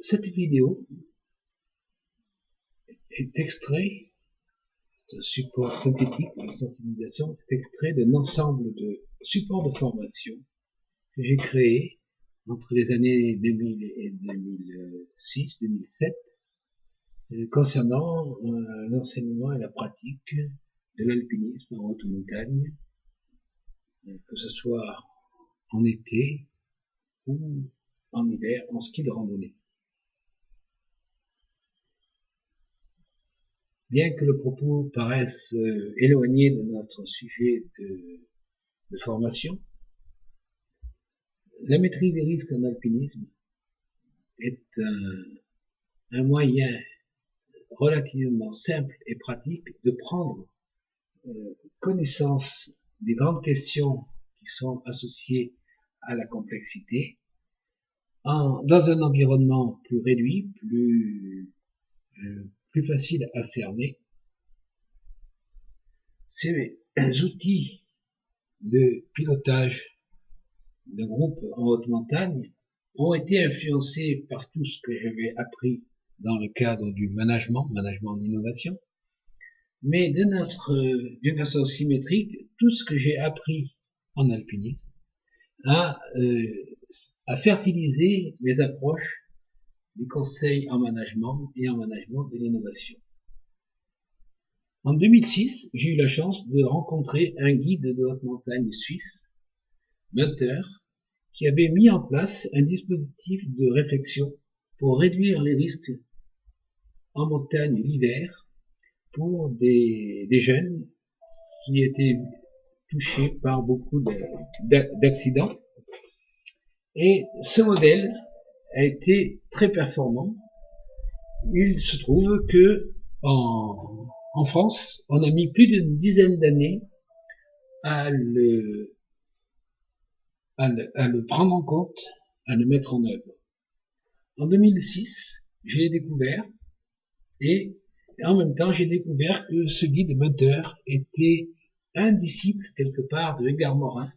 Cette vidéo est extrait, c'est un support synthétique de sensibilisation, est extrait d'un ensemble de supports de formation que j'ai créé entre les années 2000 et 2006-2007 concernant l'enseignement et la pratique de l'alpinisme en haute montagne, que ce soit en été ou en hiver en ski de randonnée. Bien que le propos paraisse éloigné de notre sujet de formation, la maîtrise des risques en alpinisme est un moyen relativement simple et pratique de prendre connaissance des grandes questions qui sont associées à la complexité dans un environnement plus réduit, plus facile à cerner. Ces outils de pilotage de groupe en haute montagne ont été influencés par tout ce que j'avais appris dans le cadre du management en innovation, mais d'une façon symétrique, tout ce que j'ai appris en alpinisme a fertilisé mes approches du conseil en management et en management de l'innovation. En 2006, j'ai eu la chance de rencontrer un guide de haute montagne suisse, Munter, qui avait mis en place un dispositif de réflexion pour réduire les risques en montagne l'hiver pour des jeunes qui étaient touchés par beaucoup d'accidents. Et ce modèle a été très performant. Il se trouve que en France, on a mis plus d'une dizaine d'années à le prendre en compte, à le mettre en œuvre. En 2006, je l'ai découvert et en même temps, j'ai découvert que ce guide Munter était un disciple quelque part de Edgar Morin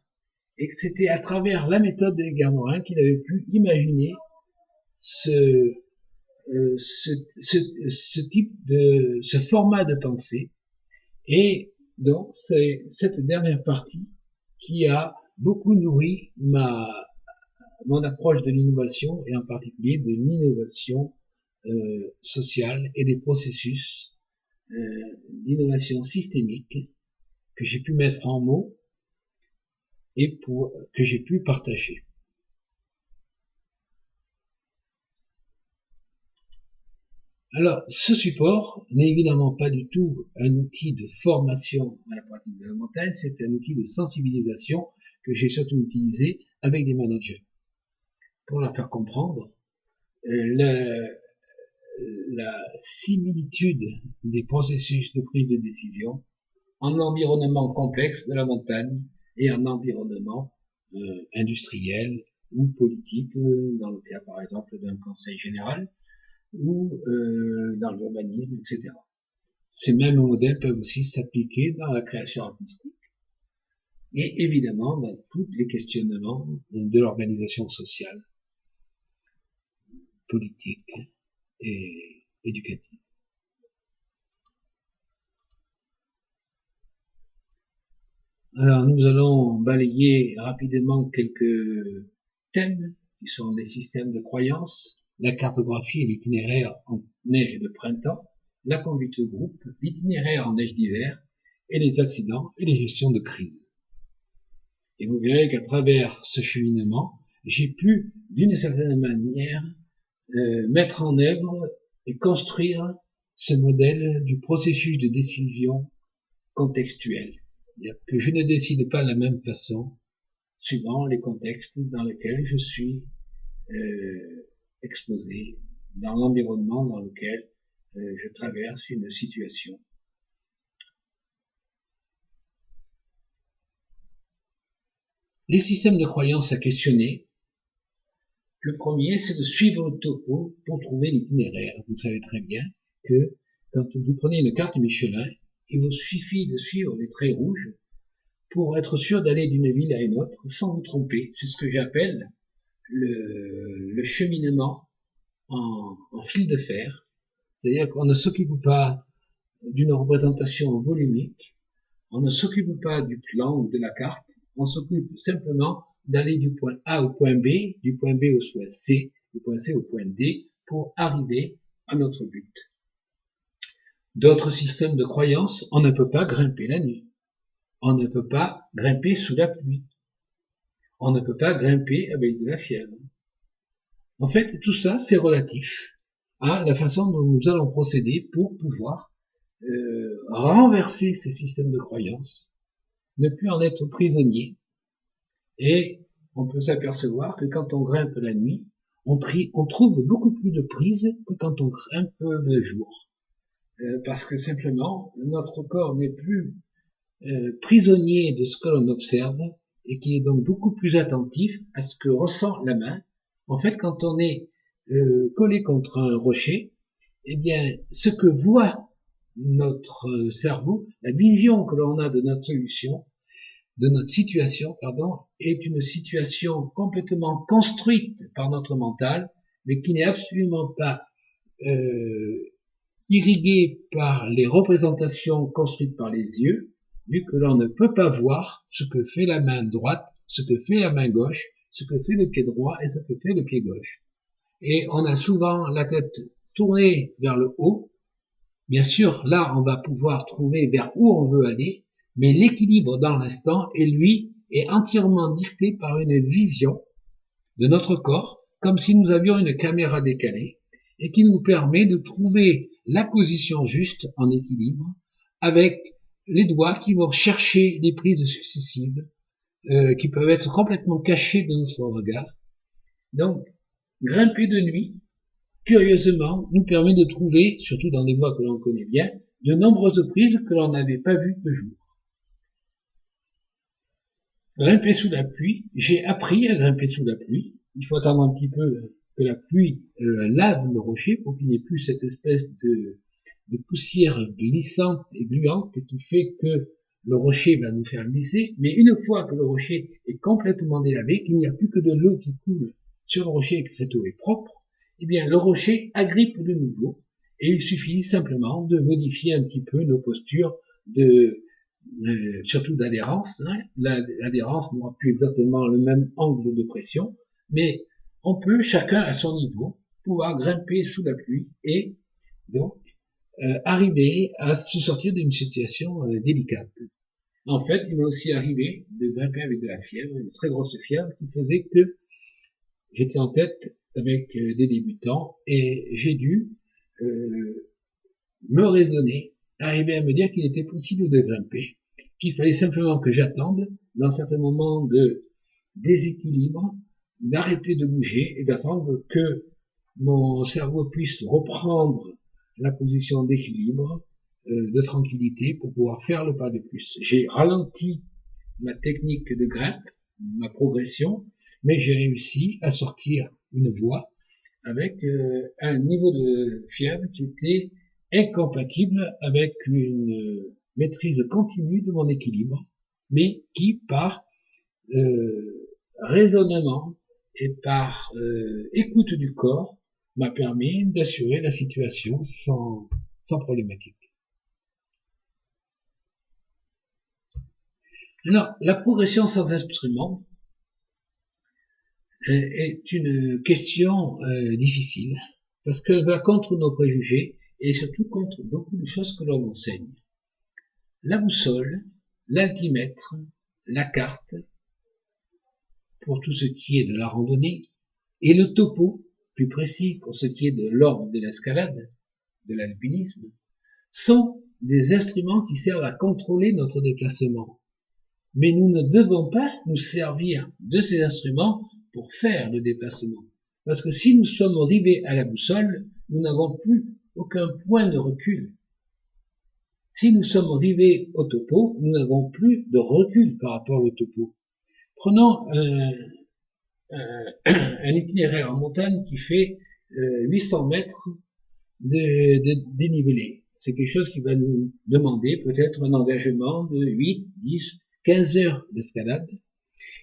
et que c'était à travers la méthode de Edgar Morin qu'il avait pu imaginer ce format de pensée. Et donc, c'est cette dernière partie qui a beaucoup nourri mon approche de l'innovation et en particulier de l'innovation sociale et des processus d'innovation systémique que j'ai pu mettre en mots et que j'ai pu partager. Alors, ce support n'est évidemment pas du tout un outil de formation à la pratique de la montagne, c'est un outil de sensibilisation que j'ai surtout utilisé avec des managers. Pour leur faire comprendre la similitude des processus de prise de décision en environnement complexe de la montagne et en environnement industriel ou politique, dans le cas par exemple d'un conseil général, ou dans l'urbanisme, etc. Ces mêmes modèles peuvent aussi s'appliquer dans la création artistique et évidemment dans tous les questionnements de l'organisation sociale, politique et éducative. Alors nous allons balayer rapidement quelques thèmes qui sont les systèmes de croyances, la cartographie et l'itinéraire en neige de printemps, la conduite de groupe, l'itinéraire en neige d'hiver, et les accidents et les gestions de crise. Et vous verrez qu'à travers ce cheminement, j'ai pu, d'une certaine manière, mettre en œuvre et construire ce modèle du processus de décision contextuel. C'est-à-dire que je ne décide pas de la même façon suivant les contextes dans lesquels je suis exposé, dans l'environnement dans lequel je traverse une situation. Les systèmes de croyances à questionner. Le premier, c'est de suivre le topo pour trouver l'itinéraire. Vous savez très bien que quand vous prenez une carte Michelin, il vous suffit de suivre les traits rouges pour être sûr d'aller d'une ville à une autre sans vous tromper. C'est ce que j'appelle le cheminement en fil de fer, c'est-à-dire qu'on ne s'occupe pas d'une représentation volumique, on ne s'occupe pas du plan ou de la carte, on s'occupe simplement d'aller du point A au point B, du point B au point C, du point C au point D, pour arriver à notre but. D'autres systèmes de croyances, on ne peut pas grimper la nuit, on ne peut pas grimper sous la pluie, on ne peut pas grimper avec de la fièvre. En fait, tout ça, c'est relatif à la façon dont nous allons procéder pour pouvoir renverser ces systèmes de croyances, ne plus en être prisonnier. Et on peut s'apercevoir que quand on grimpe la nuit, on trouve beaucoup plus de prise que quand on grimpe le jour. Parce que simplement, notre corps n'est plus prisonnier de ce que l'on observe et qui est donc beaucoup plus attentif à ce que ressent la main. En fait, quand on est collé contre un rocher, eh bien, ce que voit notre cerveau, la vision que l'on a de notre solution, de notre situation, pardon, est une situation complètement construite par notre mental, mais qui n'est absolument pas irriguée par les représentations construites par les yeux, vu que l'on ne peut pas voir ce que fait la main droite, ce que fait la main gauche, ce que fait le pied droit et ce que fait le pied gauche. Et on a souvent la tête tournée vers le haut. Bien sûr, là, on va pouvoir trouver vers où on veut aller, mais l'équilibre dans l'instant, lui, est entièrement dicté par une vision de notre corps, comme si nous avions une caméra décalée, et qui nous permet de trouver la position juste en équilibre, avec les doigts qui vont chercher les prises successives, qui peuvent être complètement cachées de notre regard. Donc, grimper de nuit, curieusement, nous permet de trouver, surtout dans des voies que l'on connaît bien, de nombreuses prises que l'on n'avait pas vues de jour. Grimper sous la pluie, j'ai appris à grimper sous la pluie. Il faut attendre un petit peu que la pluie lave le rocher pour qu'il n'y ait plus cette espèce de poussière glissante et gluante qui fait que le rocher va nous faire glisser. Mais une fois que le rocher est complètement délavé, qu'il n'y a plus que de l'eau qui coule sur le rocher et que cette eau est propre, eh bien le rocher agrippe de nouveau et il suffit simplement de modifier un petit peu nos postures surtout d'adhérence. L'adhérence n'aura plus exactement le même angle de pression, mais on peut, chacun à son niveau, pouvoir grimper sous la pluie et donc arriver à se sortir d'une situation délicate. En fait, il m'est aussi arrivé de grimper avec de la fièvre, une très grosse fièvre qui faisait que j'étais en tête avec des débutants et j'ai dû me raisonner, arriver à me dire qu'il était possible de grimper, qu'il fallait simplement que j'attende dans certains moments de déséquilibre, d'arrêter de bouger et d'attendre que mon cerveau puisse reprendre la position d'équilibre, de tranquillité pour pouvoir faire le pas de plus. J'ai ralenti ma technique de grimpe, ma progression, mais j'ai réussi à sortir une voie avec un niveau de fièvre qui était incompatible avec une maîtrise continue de mon équilibre, mais qui, par raisonnement et par écoute du corps, m'a permis d'assurer la situation sans problématique. Alors, la progression sans instrument est une question difficile, parce qu'elle va contre nos préjugés et surtout contre beaucoup de choses que l'on enseigne. La boussole, l'altimètre, la carte, pour tout ce qui est de la randonnée, et le topo, plus précis pour ce qui est de l'ordre de l'escalade, de l'alpinisme, sont des instruments qui servent à contrôler notre déplacement. Mais nous ne devons pas nous servir de ces instruments pour faire le déplacement. Parce que si nous sommes rivés à la boussole, nous n'avons plus aucun point de recul. Si nous sommes rivés au topo, nous n'avons plus de recul par rapport au topo. Prenons un itinéraire en montagne qui fait 800 mètres de dénivelé. C'est quelque chose qui va nous demander peut-être un engagement de 8, 10, 15 heures d'escalade.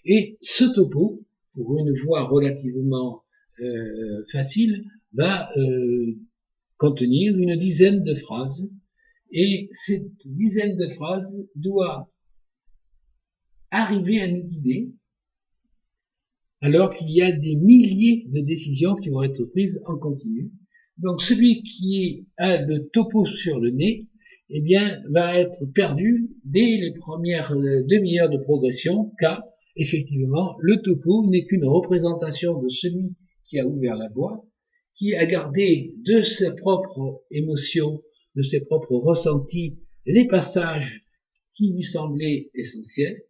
Et ce topo, pour une voie relativement facile, va contenir une dizaine de phrases, et cette dizaine de phrases doit arriver à nous guider, alors qu'il y a des milliers de décisions qui vont être prises en continu. Donc celui qui a le topo sur le nez, eh bien, va être perdu dès les premières demi-heures de progression, car effectivement, le topo n'est qu'une représentation de celui qui a ouvert la voie, qui a gardé de ses propres émotions, de ses propres ressentis, les passages qui lui semblaient essentiels,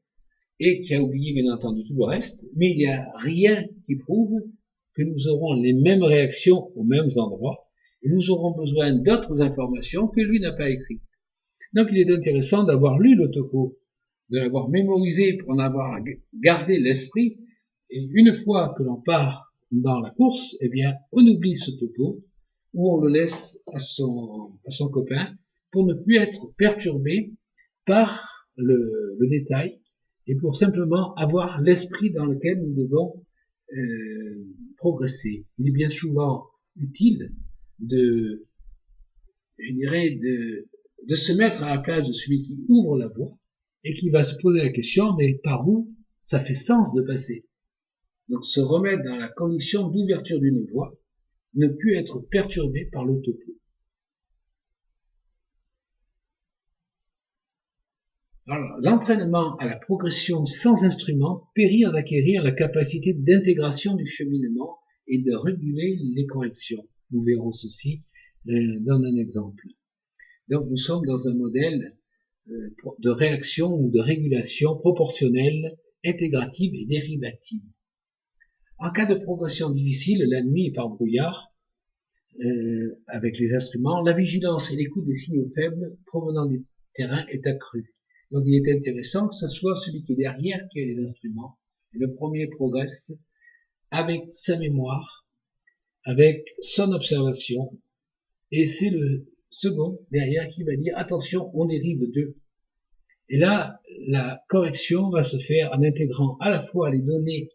et qui a oublié bien entendu tout le reste, mais il n'y a rien qui prouve que nous aurons les mêmes réactions aux mêmes endroits, et nous aurons besoin d'autres informations que lui n'a pas écrites. Donc il est intéressant d'avoir lu le topo, de l'avoir mémorisé pour en avoir gardé l'esprit, et une fois que l'on part dans la course, eh bien, on oublie ce topo, ou on le laisse à son copain, pour ne plus être perturbé par le détail, et pour simplement avoir l'esprit dans lequel nous devons progresser. Il est bien souvent utile de, je dirais, de se mettre à la place de celui qui ouvre la voie et qui va se poser la question, mais par où ça fait sens de passer? Donc se remettre dans la condition d'ouverture d'une voie, ne plus être perturbé par le topo. Alors, l'entraînement à la progression sans instrument périt d'acquérir la capacité d'intégration du cheminement et de réguler les corrections. Nous verrons ceci dans un exemple. Donc nous sommes dans un modèle de réaction ou de régulation proportionnelle, intégrative et dérivative. En cas de progression difficile, la nuit et par brouillard, avec les instruments, la vigilance et l'écoute des signaux faibles provenant du terrain est accrue. Donc il est intéressant que ce soit celui qui est derrière qui ait les instruments. Et le premier progresse avec sa mémoire, avec son observation, et c'est le second derrière qui va dire attention, on dérive d'eux. Et là, la correction va se faire en intégrant à la fois les données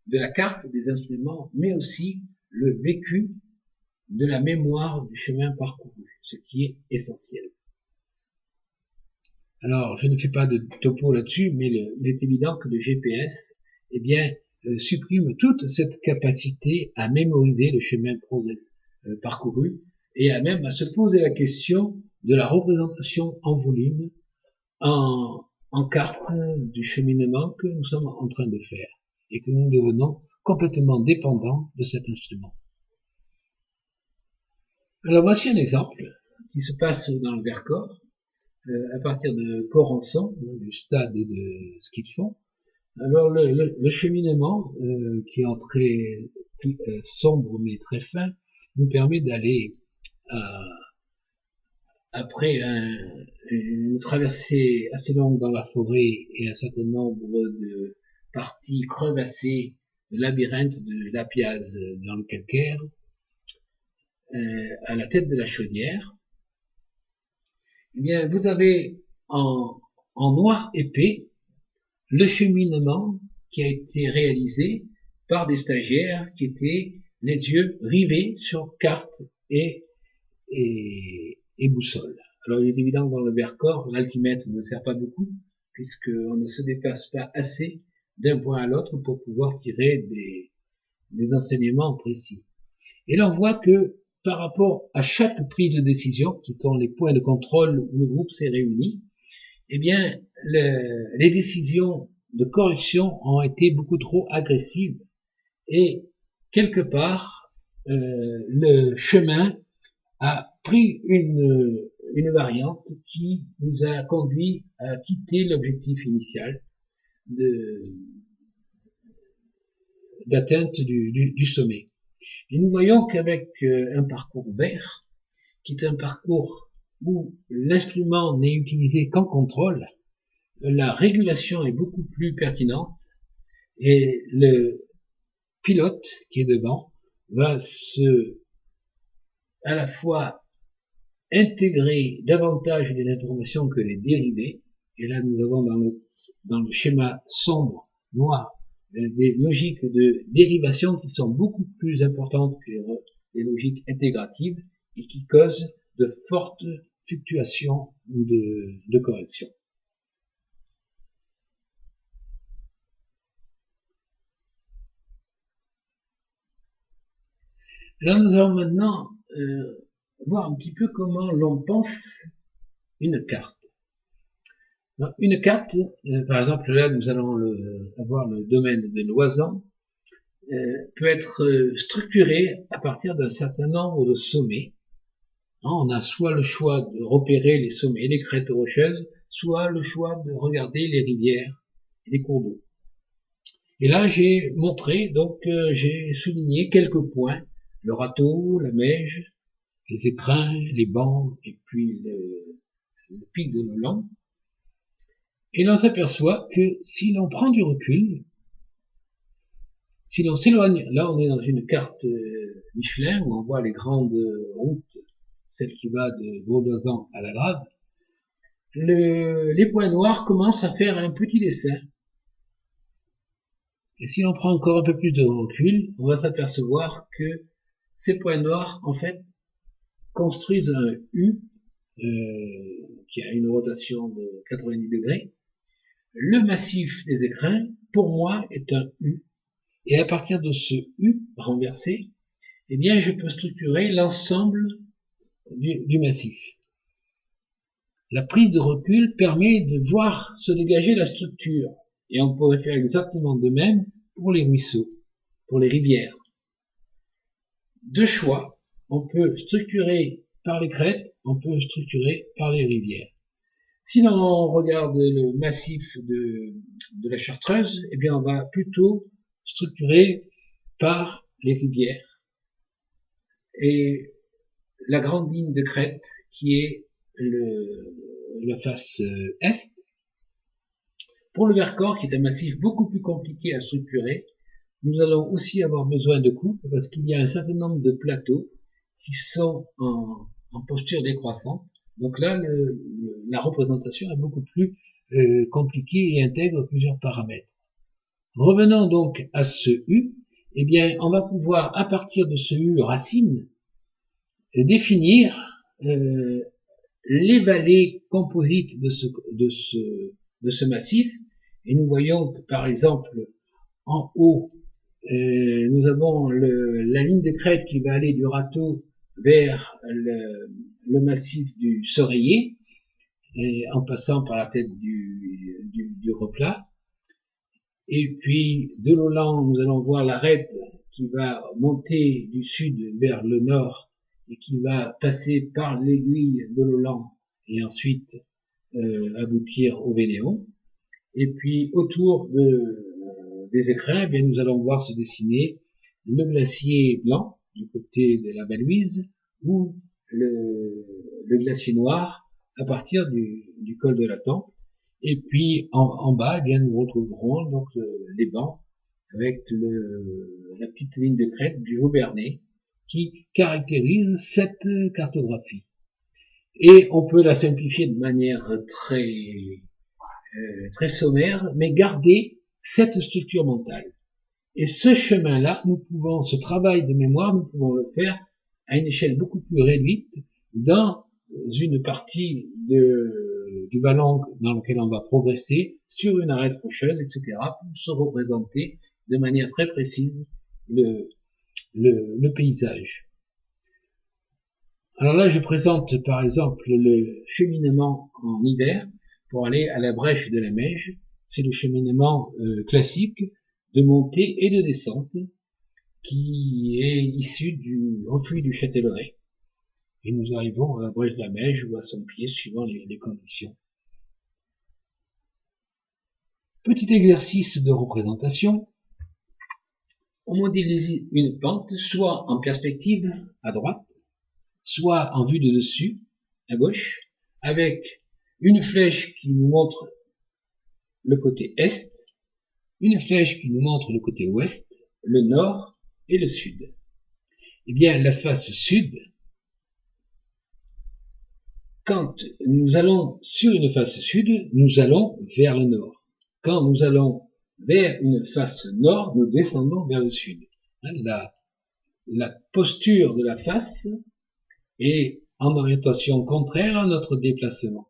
de la carte des instruments, mais aussi le vécu de la mémoire du chemin parcouru, ce qui est essentiel. Alors, je ne fais pas de topo là-dessus, mais il est évident que le GPS, eh bien, supprime toute cette capacité à mémoriser le chemin parcouru et à même à se poser la question de la représentation en volume, en carte du cheminement que nous sommes en train de faire et que nous devenons complètement dépendants de cet instrument. Alors voici un exemple qui se passe dans le Vercors, à partir de Corançon, du stade de ski de fond. Alors le cheminement, qui est en très sombre mais très fin, nous permet d'aller après une traversée assez longue dans la forêt et un certain nombre de parties crevassées, de labyrinthe de Lapiaz dans le calcaire, à la tête de la Chaudière. Eh bien, vous avez en noir épais le cheminement qui a été réalisé par des stagiaires qui étaient les yeux rivés sur carte et boussole. Alors il est évident que dans le Vercors, l'altimètre ne sert pas beaucoup, puisqu'on ne se déplace pas assez d'un point à l'autre pour pouvoir tirer des enseignements précis. Et là on voit que par rapport à chaque prise de décision, qui sont les points de contrôle où le groupe s'est réuni, eh bien les décisions de correction ont été beaucoup trop agressives et quelque part le chemin a pris une variante qui nous a conduit à quitter l'objectif initial d'atteinte du sommet. Et nous voyons qu'avec un parcours vert, qui est un parcours où l'instrument n'est utilisé qu'en contrôle, la régulation est beaucoup plus pertinente et le pilote qui est devant va à la fois intégrer davantage les informations que les dérivés, et là nous avons dans le schéma sombre, noir, des logiques de dérivation qui sont beaucoup plus importantes que des logiques intégratives et qui causent de fortes fluctuations de correction. Alors nous allons maintenant voir un petit peu comment l'on pense une carte. Alors, une carte, par exemple là nous allons avoir le domaine de Loisan, peut être structurée à partir d'un certain nombre de sommets. On a soit le choix de repérer les sommets et les crêtes rocheuses, soit le choix de regarder les rivières et les cours d'eau. Et là j'ai montré, donc j'ai souligné quelques points: le râteau, la Meije, les écrins, les bancs et puis le pic de Noland. Et l'on s'aperçoit que si l'on prend du recul, si l'on s'éloigne, là on est dans une carte Michelin où on voit les grandes routes, celle qui va de Vaudoisan à la Grave, les points noirs commencent à faire un petit dessin. Et si l'on prend encore un peu plus de recul, on va s'apercevoir que ces points noirs, en fait, construisent un U qui a une rotation de 90 degrés. Le massif des écrins, pour moi, est un U. Et à partir de ce U renversé, eh bien, je peux structurer l'ensemble du massif. La prise de recul permet de voir se dégager la structure. Et on pourrait faire exactement de même pour les ruisseaux, pour les rivières. Deux choix. On peut structurer par les crêtes, on peut structurer par les rivières. Si l'on regarde le massif de la Chartreuse, eh bien, on va plutôt structurer par les rivières. Et la grande ligne de crête qui est la face est. Pour le Vercors, qui est un massif beaucoup plus compliqué à structurer, nous allons aussi avoir besoin de coupes parce qu'il y a un certain nombre de plateaux qui sont en posture décroissante. Donc là, la représentation est beaucoup plus compliquée et intègre plusieurs paramètres. Revenons donc à ce U. Eh bien, on va pouvoir, à partir de ce U racine, définir les vallées composites de ce massif. Et nous voyons que, par exemple, en haut, nous avons la ligne de crête qui va aller du râteau vers le massif du Soreiller, et en passant par la tête du replat. Et puis, de Loland, nous allons voir l'arête qui va monter du sud vers le nord et qui va passer par l'aiguille de Loland et ensuite aboutir au Vénéon. Et puis, autour des écrins, eh bien, nous allons voir se dessiner le glacier blanc du côté de la Balouise ou le glacier noir à partir du col de la Tempe. Et puis en bas, eh bien, nous retrouverons donc les bancs avec la petite ligne de crête du Vaubernais qui caractérise cette cartographie. Et on peut la simplifier de manière très sommaire, mais garder cette structure mentale. Et ce chemin-là, ce travail de mémoire, nous pouvons le faire à une échelle beaucoup plus réduite dans une partie du ballon dans lequel on va progresser sur une arête rocheuse, etc., pour se représenter de manière très précise le paysage. Alors là, je présente par exemple le cheminement en hiver pour aller à la brèche de la Meije. C'est le cheminement classique de montée et de descente qui est issu du reflux du Châtellerault. Et nous arrivons à la brèche de la Meije ou à son pied suivant les conditions. Petit exercice de représentation. On modélise une pente soit en perspective à droite, soit en vue de dessus à gauche, avec une flèche qui nous montre le côté est, une flèche qui nous montre le côté ouest, le nord et le sud. Eh bien, la face sud, quand nous allons sur une face sud, nous allons vers le nord. Quand nous allons vers une face nord, nous descendons vers le sud. la posture de la face est en orientation contraire à notre déplacement.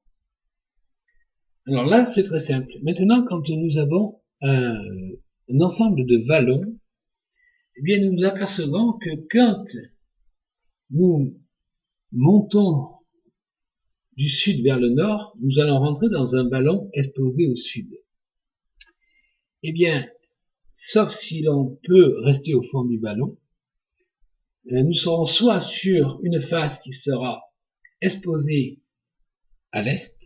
Alors là, c'est très simple. Maintenant, quand nous avons un ensemble de vallons, eh bien, nous nous apercevons que quand nous montons du sud vers le nord, nous allons rentrer dans un vallon exposé au sud. Eh bien, sauf si l'on peut rester au fond du vallon, nous serons soit sur une face qui sera exposée à l'est,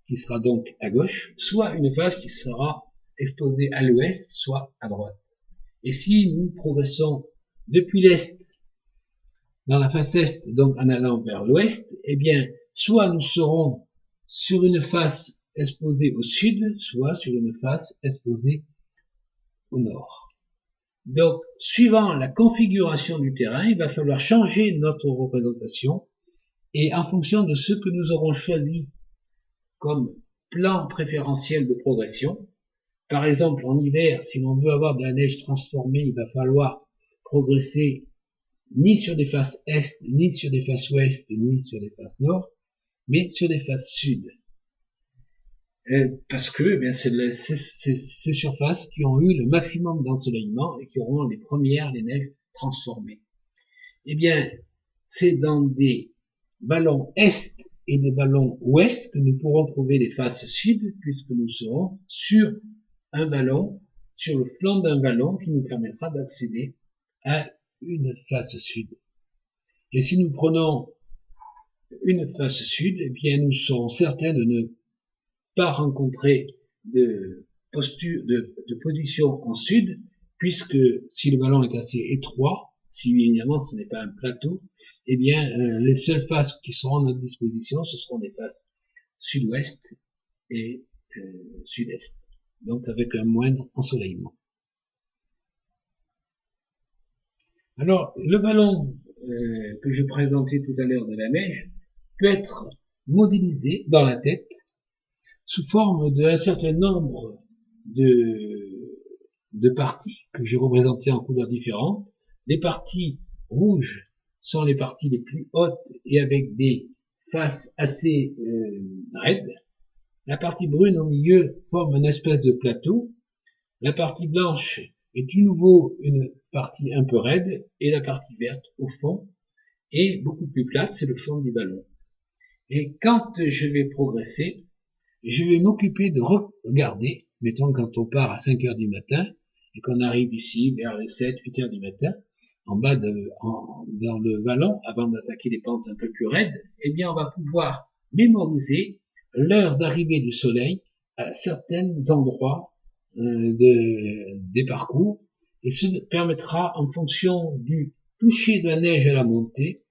qui sera donc à gauche, soit une face qui sera exposée à l'ouest, soit à droite. Et si nous progressons depuis l'est dans la face est, donc en allant vers l'ouest, eh bien, soit nous serons sur une face exposée au sud, soit sur une face exposée au nord. Donc, suivant la configuration du terrain, il va falloir changer notre représentation, et en fonction de ce que nous aurons choisi comme plan préférentiel de progression, par exemple en hiver, si l'on veut avoir de la neige transformée, il va falloir progresser ni sur des faces est, ni sur des faces ouest, ni sur des faces nord, mais sur des faces sud. Parce que eh bien, c'est ces surfaces qui ont eu le maximum d'ensoleillement et qui auront les premières, les neiges transformées. Eh bien, c'est dans des vallons est et des vallons ouest que nous pourrons trouver les faces sud, puisque nous serons sur un vallon, sur le flanc d'un vallon qui nous permettra d'accéder à une face sud. Et si nous prenons une face sud, eh bien, nous serons certains de ne pas rencontrer de posture, de position en sud, puisque si le vallon est assez étroit, si évidemment ce n'est pas un plateau, eh bien, les seules faces qui seront à notre disposition, ce seront des faces sud-ouest et sud-est, donc avec un moindre ensoleillement. Alors, le vallon que je présentais tout à l'heure de la neige peut être modélisé dans la tête sous forme d'un certain nombre de parties que j'ai représentées en couleurs différentes. Les parties rouges sont les parties les plus hautes et avec des faces assez raides. La partie brune au milieu forme une espèce de plateau. La partie blanche est de nouveau une partie un peu raide, et la partie verte au fond est beaucoup plus plate, c'est le fond du ballon. Et quand je vais progresser, je vais m'occuper de regarder, mettons quand on part à 5 heures du matin, et qu'on arrive ici vers les 7, 8 heures du matin, en bas dans le vallon, avant d'attaquer les pentes un peu plus raides, eh bien on va pouvoir mémoriser l'heure d'arrivée du soleil à certains endroits des parcours, et ce permettra, en fonction du toucher de la neige à la montée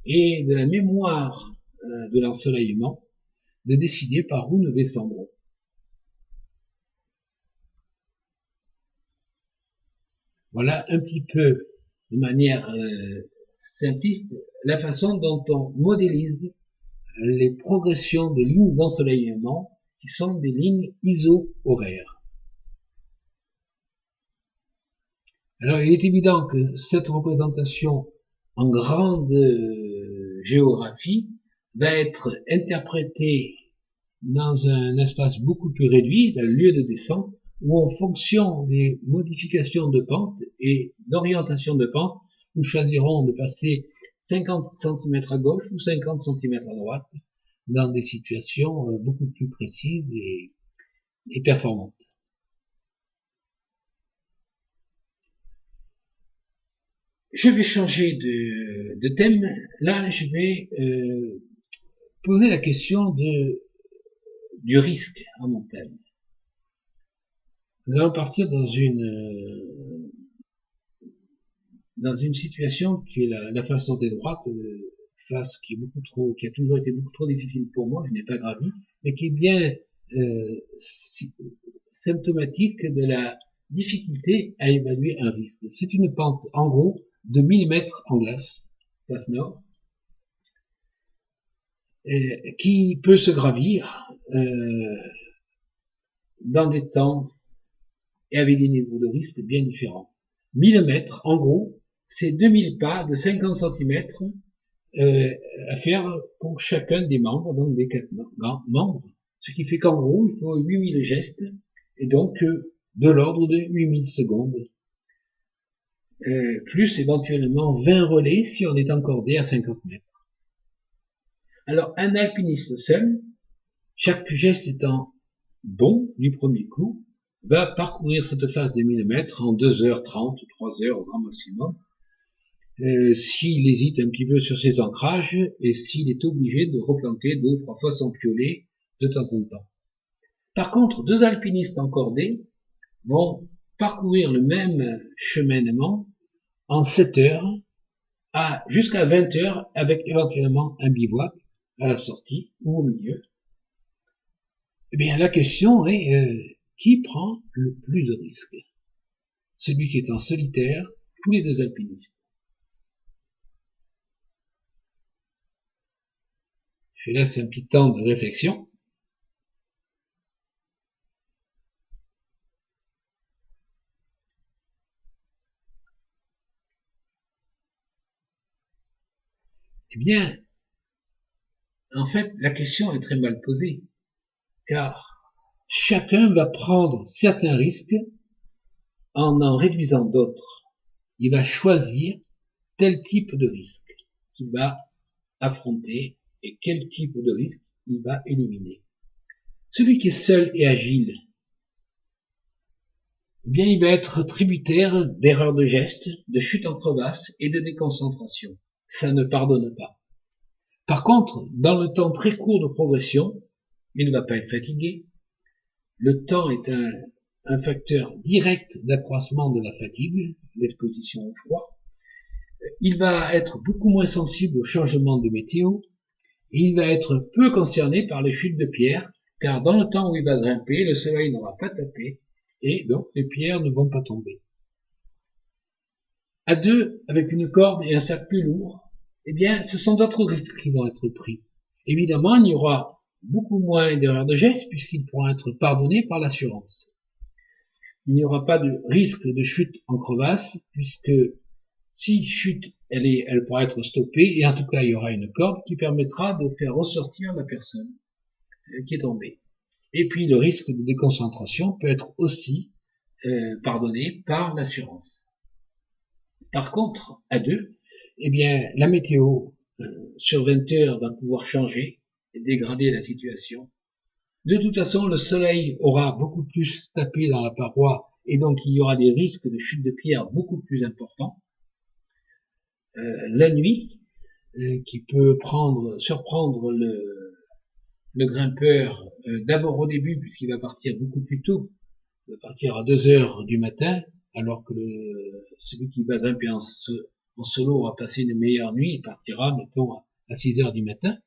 et de la mémoire de l'ensoleillement, de décider par où nous descendrons. Voilà un petit peu, de manière simpliste, la façon dont on modélise les progressions de lignes d'ensoleillement qui sont des lignes iso-horaires. Alors, il est évident que cette représentation en grande géographie va être interprétée dans un espace beaucoup plus réduit, le lieu de descente, où en fonction des modifications de pente et d'orientation de pente, nous choisirons de passer 50 cm à gauche ou 50 cm à droite dans des situations beaucoup plus précises et performantes. Je vais changer de thème. Là, je vais poser la question du risque en montagne. Nous allons partir dans une situation qui est la face nord et droite, face qui a toujours été beaucoup trop difficile pour moi, je n'ai pas gravi, mais qui est bien symptomatique de la difficulté à évaluer un risque. C'est une pente, en gros, de 1000 mètres en glace, face nord, qui peut se gravir dans des temps et avec des niveaux de risque bien différents. 1000 mètres, en gros, c'est 2000 pas de 50 cm à faire pour chacun des membres, donc des 4 membres. Ce qui fait qu'en gros, il faut 8000 gestes, et donc de l'ordre de 8000 secondes. Plus éventuellement 20 relais si on est encordé à 50 mètres. Alors, un alpiniste seul, chaque geste étant bon du premier coup, va parcourir cette phase de 1000 mètres en 2h30, 3h au grand maximum, s'il hésite un petit peu sur ses ancrages et s'il est obligé de replanter 2 ou 3 fois son piolet de temps en temps. Par contre, 2 alpinistes encordés vont parcourir le même cheminement en 7 heures jusqu'à 20 heures avec éventuellement un bivouac à la sortie ou au milieu. Eh bien, la question est qui prend le plus de risques? Celui qui est en solitaire ou les 2 alpinistes? Je laisse un petit temps de réflexion. Eh bien, en fait, la question est très mal posée, car chacun va prendre certains risques en réduisant d'autres. Il va choisir tel type de risque qu'il va affronter et quel type de risque il va éliminer. Celui qui est seul et agile, eh bien, il va être tributaire d'erreurs de gestes, de chutes en crevasse et de déconcentration. Ça ne pardonne pas. Par contre, dans le temps très court de progression, il ne va pas être fatigué. Le temps est un facteur direct d'accroissement de la fatigue, l'exposition au froid. Il va être beaucoup moins sensible au changement de météo et il va être peu concerné par les chutes de pierres, car dans le temps où il va grimper, le soleil n'aura pas tapé et donc les pierres ne vont pas tomber. À 2, avec une corde et un sac plus lourd, eh bien, ce sont d'autres risques qui vont être pris. Évidemment, il y aura beaucoup moins d'erreurs de gestes puisqu'ils pourront être pardonnés par l'assurance. Il n'y aura pas de risque de chute en crevasse puisque si chute, elle pourra être stoppée et en tout cas, il y aura une corde qui permettra de faire ressortir la personne qui est tombée. Et puis, le risque de déconcentration peut être aussi pardonné par l'assurance. Par contre, à 2, eh bien, la météo sur 20 heures va pouvoir changer et dégrader la situation. De toute façon, le soleil aura beaucoup plus tapé dans la paroi et donc il y aura des risques de chute de pierre beaucoup plus importants. La nuit, qui peut surprendre le grimpeur, d'abord au début puisqu'il va partir beaucoup plus tôt, il va partir à 2 heures du matin, alors que celui qui va grimper en solo va passer une meilleure nuit, il partira, mettons, à 6 heures du matin.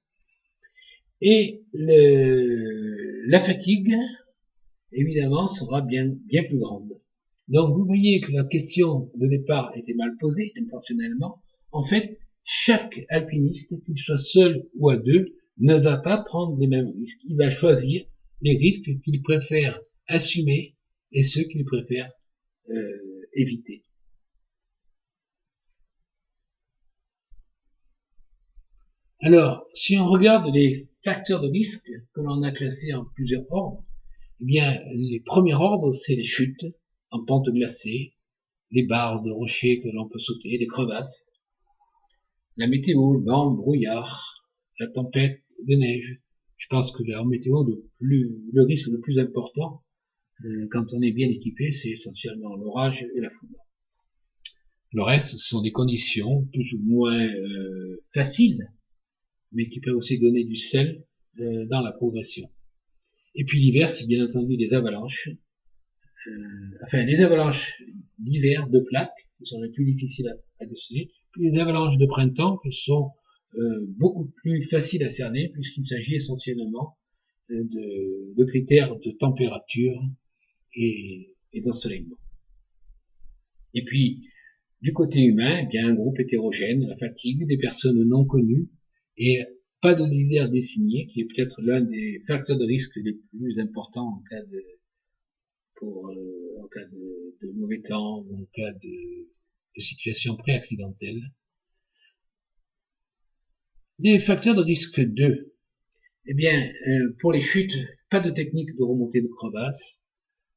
Et la fatigue, évidemment, sera bien plus grande. Donc vous voyez que la question de départ était mal posée, intentionnellement. En fait, chaque alpiniste, qu'il soit seul ou à 2, ne va pas prendre les mêmes risques. Il va choisir les risques qu'il préfère assumer et ceux qu'il préfère éviter. Alors, si on regarde les facteurs de risque que l'on a classés en plusieurs ordres, eh bien, les premiers ordres, c'est les chutes en pente glacée, les barres de rochers que l'on peut sauter, les crevasses, la météo, le vent, le brouillard, la tempête de neige. Je pense que la météo, le risque le plus important, quand on est bien équipé, c'est essentiellement l'orage et la foudre. Le reste, ce sont des conditions plus ou moins faciles, mais qui peuvent aussi donner du sel dans la progression. Et puis l'hiver, c'est bien entendu les avalanches. Les avalanches d'hiver de plaques, qui sont les plus difficiles à déceler, puis les avalanches de printemps, qui sont beaucoup plus faciles à cerner, puisqu'il s'agit essentiellement de critères de température et d'ensoleillement. Et puis, du côté humain, eh bien, un groupe hétérogène, la fatigue, des personnes non connues, et pas de leader désigné, qui est peut-être l'un des facteurs de risque les plus importants en cas de mauvais temps ou en cas de situation pré-accidentelle. Les facteurs de risque 2. Eh bien, pour les chutes, pas de technique de remontée de crevasse,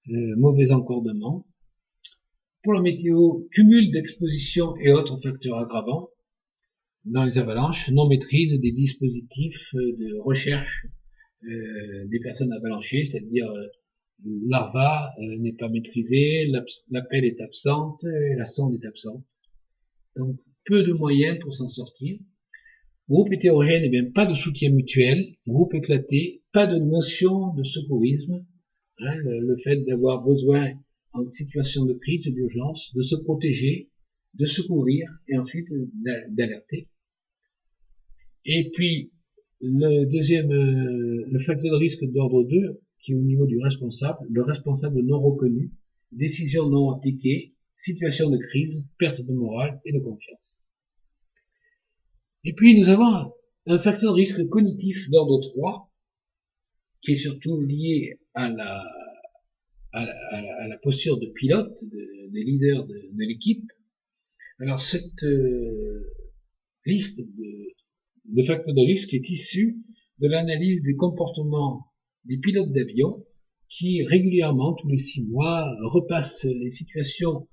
mauvais encordement. Pour la météo, cumul d'exposition et autres facteurs aggravants. Dans les avalanches, non-maîtrise des dispositifs de recherche des personnes avalanchées, c'est-à-dire l'ARVA n'est pas maîtrisé, l'appel est absente, la sonde est absente. Donc, peu de moyens pour s'en sortir. Groupe hétérogène, eh bien, pas de soutien mutuel. Groupe éclaté, pas de notion de secourisme. Hein, le fait d'avoir besoin, en situation de crise, d'urgence, de se protéger, de secourir et ensuite d'alerter. Et puis, le facteur de risque d'ordre 2, qui est au niveau du responsable, le responsable non reconnu, décision non appliquée, situation de crise, perte de morale et de confiance. Et puis, nous avons un facteur de risque cognitif d'ordre 3, qui est surtout lié à la posture de pilote, des leaders de l'équipe. Alors, cette liste de facteurs de risque est issue de l'analyse des comportements des pilotes d'avion qui, régulièrement, tous les 6 mois, repassent les situations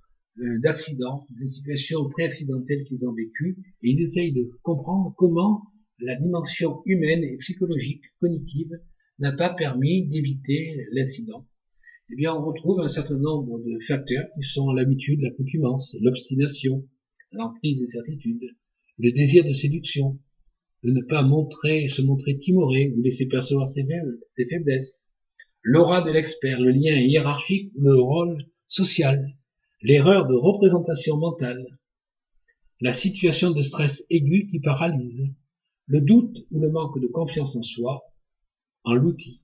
d'accident, les situations pré-accidentelles qu'ils ont vécues, et ils essayent de comprendre comment la dimension humaine et psychologique, cognitive, n'a pas permis d'éviter l'incident. Eh bien, on retrouve un certain nombre de facteurs qui sont l'habitude, l'accoutumance, l'obstination, l'emprise des certitudes, le désir de séduction, de ne pas se montrer timoré ou laisser percevoir ses faiblesses, l'aura de l'expert, le lien hiérarchique ou le rôle social, l'erreur de représentation mentale, la situation de stress aigu qui paralyse, le doute ou le manque de confiance en soi, en l'outil,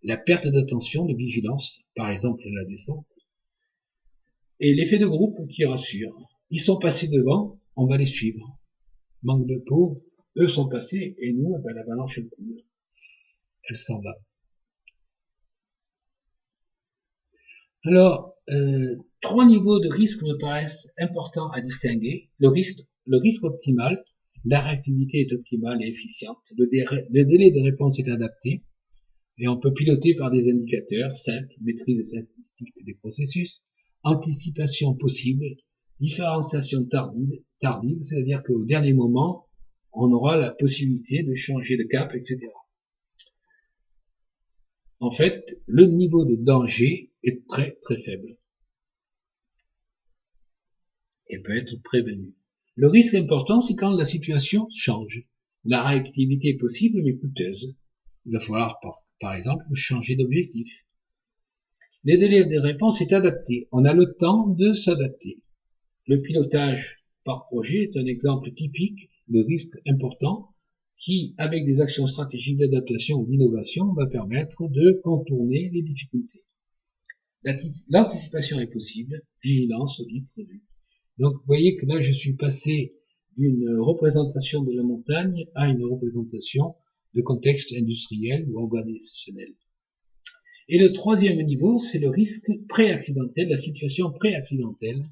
la perte d'attention, de vigilance, par exemple la descente, et l'effet de groupe qui rassure. Ils sont passés devant, on va les suivre. Manque de peau, eux sont passés, et nous, ben, l'avalanche elle coule. Elle s'en va. Alors, 3 niveaux de risque me paraissent importants à distinguer. Le risque optimal, la réactivité est optimale et efficiente. Le délai de réponse est adapté. Et on peut piloter par des indicateurs simples, maîtrise des statistiques des processus, anticipation possible, différenciation tardive, c'est-à-dire qu'au dernier moment, on aura la possibilité de changer de cap, etc. En fait, le niveau de danger est très très faible et peut être prévenu. Le risque important, c'est quand la situation change. La réactivité est possible mais coûteuse. Il va falloir, par exemple, changer d'objectif. Les délais de réponse est adapté. On a le temps de s'adapter. Le pilotage par projet est un exemple typique de risque important qui, avec des actions stratégiques d'adaptation ou d'innovation, va permettre de contourner les difficultés. L'anticipation est possible, vigilance, audit, revue. Donc, vous voyez que là, je suis passé d'une représentation de la montagne à une représentation de contexte industriel ou organisationnel. Et le 3e niveau, c'est le risque pré-accidentel, la situation pré-accidentelle.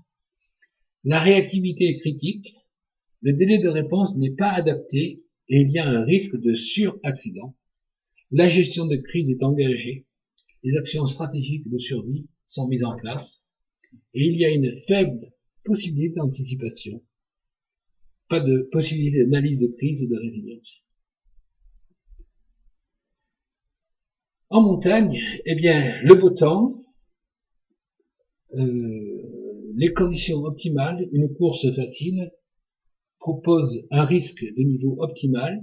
La réactivité est critique, le délai de réponse n'est pas adapté et il y a un risque de sur-accident. La gestion de crise est engagée, les actions stratégiques de survie sont mises en place et il y a une faible possibilité d'anticipation, pas de possibilité d'analyse de crise et de résilience. En montagne, eh bien, le beau temps, les conditions optimales, une course facile, propose un risque de niveau optimal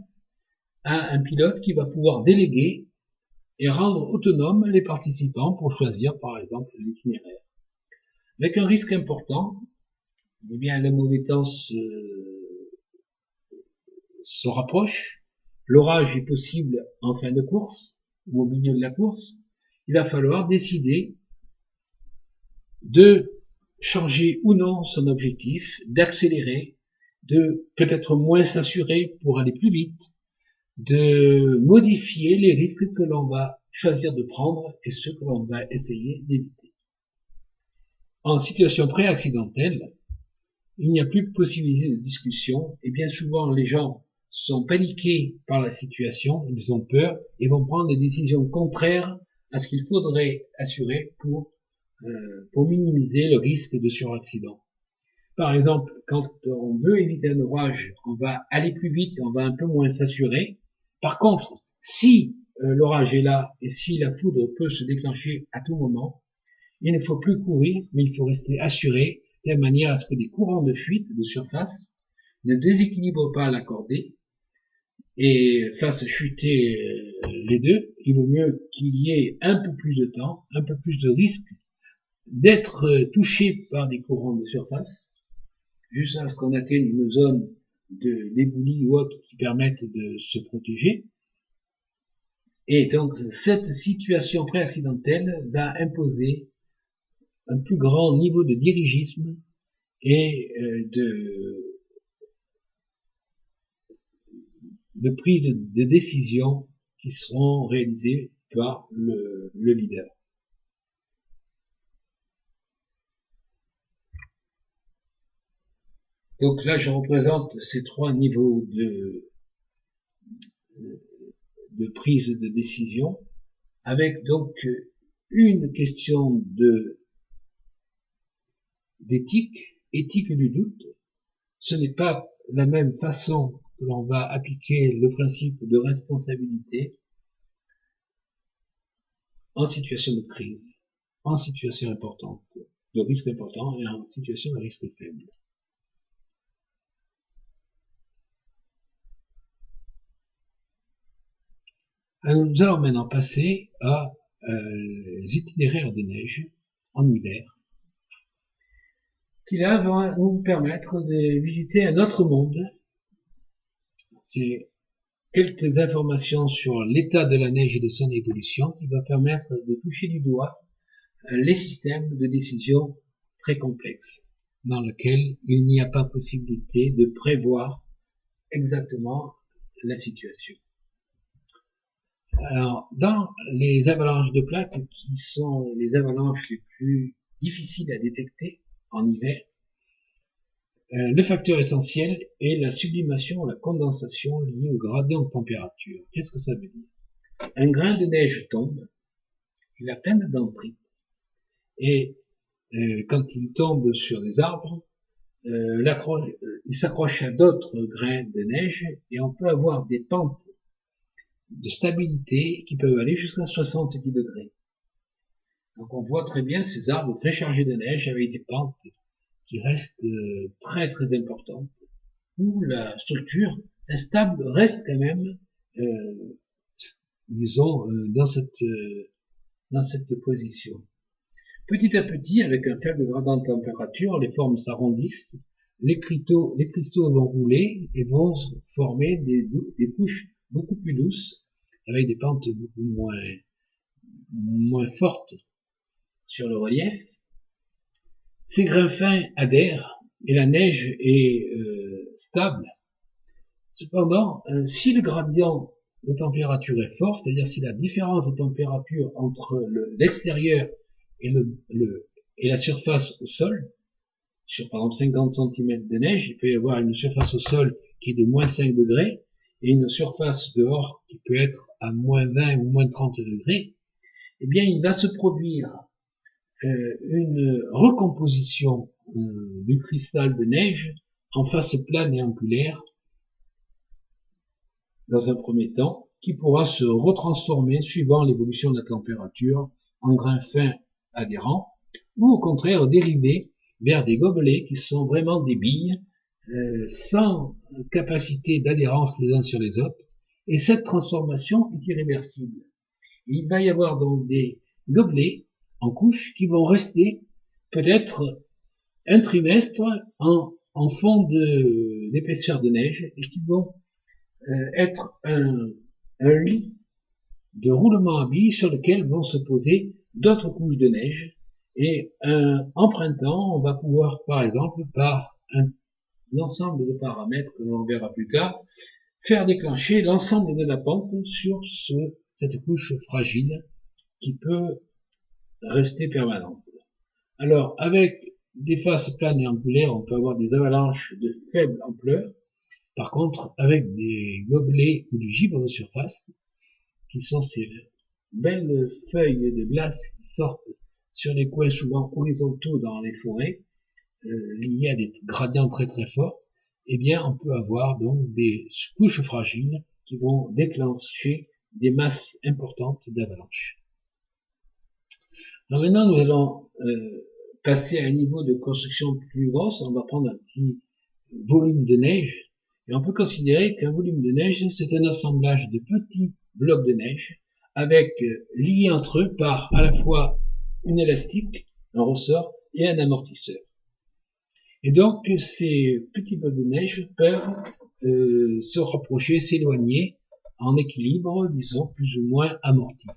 à un pilote qui va pouvoir déléguer et rendre autonomes les participants pour choisir, par exemple, l'itinéraire. Avec un risque important, eh bien, la mauvaise temps se rapproche, l'orage est possible en fin de course ou au milieu de la course, il va falloir décider de changer ou non son objectif, d'accélérer, de peut-être moins s'assurer pour aller plus vite, de modifier les risques que l'on va choisir de prendre et ceux que l'on va essayer d'éviter. En situation pré-accidentelle, il n'y a plus de possibilité de discussion, et bien souvent les gens sont paniqués par la situation, ils ont peur, et vont prendre des décisions contraires à ce qu'il faudrait assurer pour minimiser le risque de suraccident. Par exemple, quand on veut éviter un orage, on va aller plus vite et on va un peu moins s'assurer. Par contre, si l'orage est là et si la foudre peut se déclencher à tout moment, il ne faut plus courir, mais il faut rester assuré de manière à ce que des courants de fuite de surface ne déséquilibrent pas la cordée et fassent chuter les deux. Il vaut mieux qu'il y ait un peu plus de temps, un peu plus de risque d'être touché par des courants de surface jusqu'à ce qu'on atteigne une zone d'éboulis ou autres qui permettent de se protéger. Et donc, cette situation préaccidentelle va imposer un plus grand niveau de dirigisme et de prise de décision qui seront réalisées par le leader. Donc là, je représente ces trois niveaux de prise de décision, avec donc une question d'éthique, éthique du doute. Ce n'est pas la même façon que l'on va appliquer le principe de responsabilité en situation de crise, en situation importante, de risque important et en situation de risque faible. Alors, nous allons maintenant passer à les itinéraires de neige en hiver, qui là vont nous permettre de visiter un autre monde. C'est quelques informations sur l'état de la neige et de son évolution qui va permettre de toucher du doigt les systèmes de décision très complexes dans lesquels il n'y a pas possibilité de prévoir exactement la situation. Alors, dans les avalanches de plaques, qui sont les avalanches les plus difficiles à détecter en hiver, le facteur essentiel est la sublimation ou la condensation liée au gradient de température. Qu'est-ce que ça veut dire? Un grain de neige tombe, il a plein de dentries, et quand il tombe sur des arbres, il s'accroche à d'autres grains de neige, et on peut avoir des pentes de stabilité qui peuvent aller jusqu'à 70 degrés. Donc on voit très bien ces arbres très chargés de neige avec des pentes qui restent très très importantes, où la structure instable reste quand même, disons, dans cette position. Petit à petit, avec un faible gradient de température, les formes s'arrondissent, les cristaux vont rouler et vont former des couches beaucoup plus douces, avec des pentes beaucoup moins fortes sur le relief. Ces grains fins adhèrent et la neige est stable. Cependant, si le gradient de température est fort, c'est-à-dire si la différence de température entre l'extérieur et la surface au sol, sur par exemple 50 cm de neige, il peut y avoir une surface au sol qui est de moins 5 degrés et une surface dehors qui peut être à moins 20 ou moins 30 degrés, eh bien il va se produire une recomposition du cristal de neige en face plane et angulaire dans un premier temps, qui pourra se retransformer suivant l'évolution de la température en grains fins adhérents, ou au contraire dériver vers des gobelets qui sont vraiment des billes sans capacité d'adhérence les uns sur les autres, et cette transformation est irréversible. Il va y avoir donc des gobelets en couches qui vont rester peut-être un trimestre en fond d'épaisseur de neige et qui vont être un lit de roulement à billes sur lequel vont se poser d'autres couches de neige, et en printemps on va pouvoir par exemple par un ensemble de paramètres que l'on verra plus tard faire déclencher l'ensemble de la pente sur cette couche fragile qui peut rester permanente. Alors avec des faces planes et angulaires, on peut avoir des avalanches de faible ampleur. Par contre, avec des gobelets ou du givre de surface, qui sont ces belles feuilles de glace qui sortent sur les coins souvent horizontaux dans les forêts, liés à des gradients très très forts, eh bien on peut avoir donc des couches fragiles qui vont déclencher des masses importantes d'avalanches. Alors maintenant nous allons passer à un niveau de construction plus grosse. On va prendre un petit volume de neige et on peut considérer qu'un volume de neige c'est un assemblage de petits blocs de neige avec liés entre eux par à la fois une élastique, un ressort et un amortisseur. Et donc ces petits blocs de neige peuvent se rapprocher, s'éloigner en équilibre, disons, plus ou moins amorti.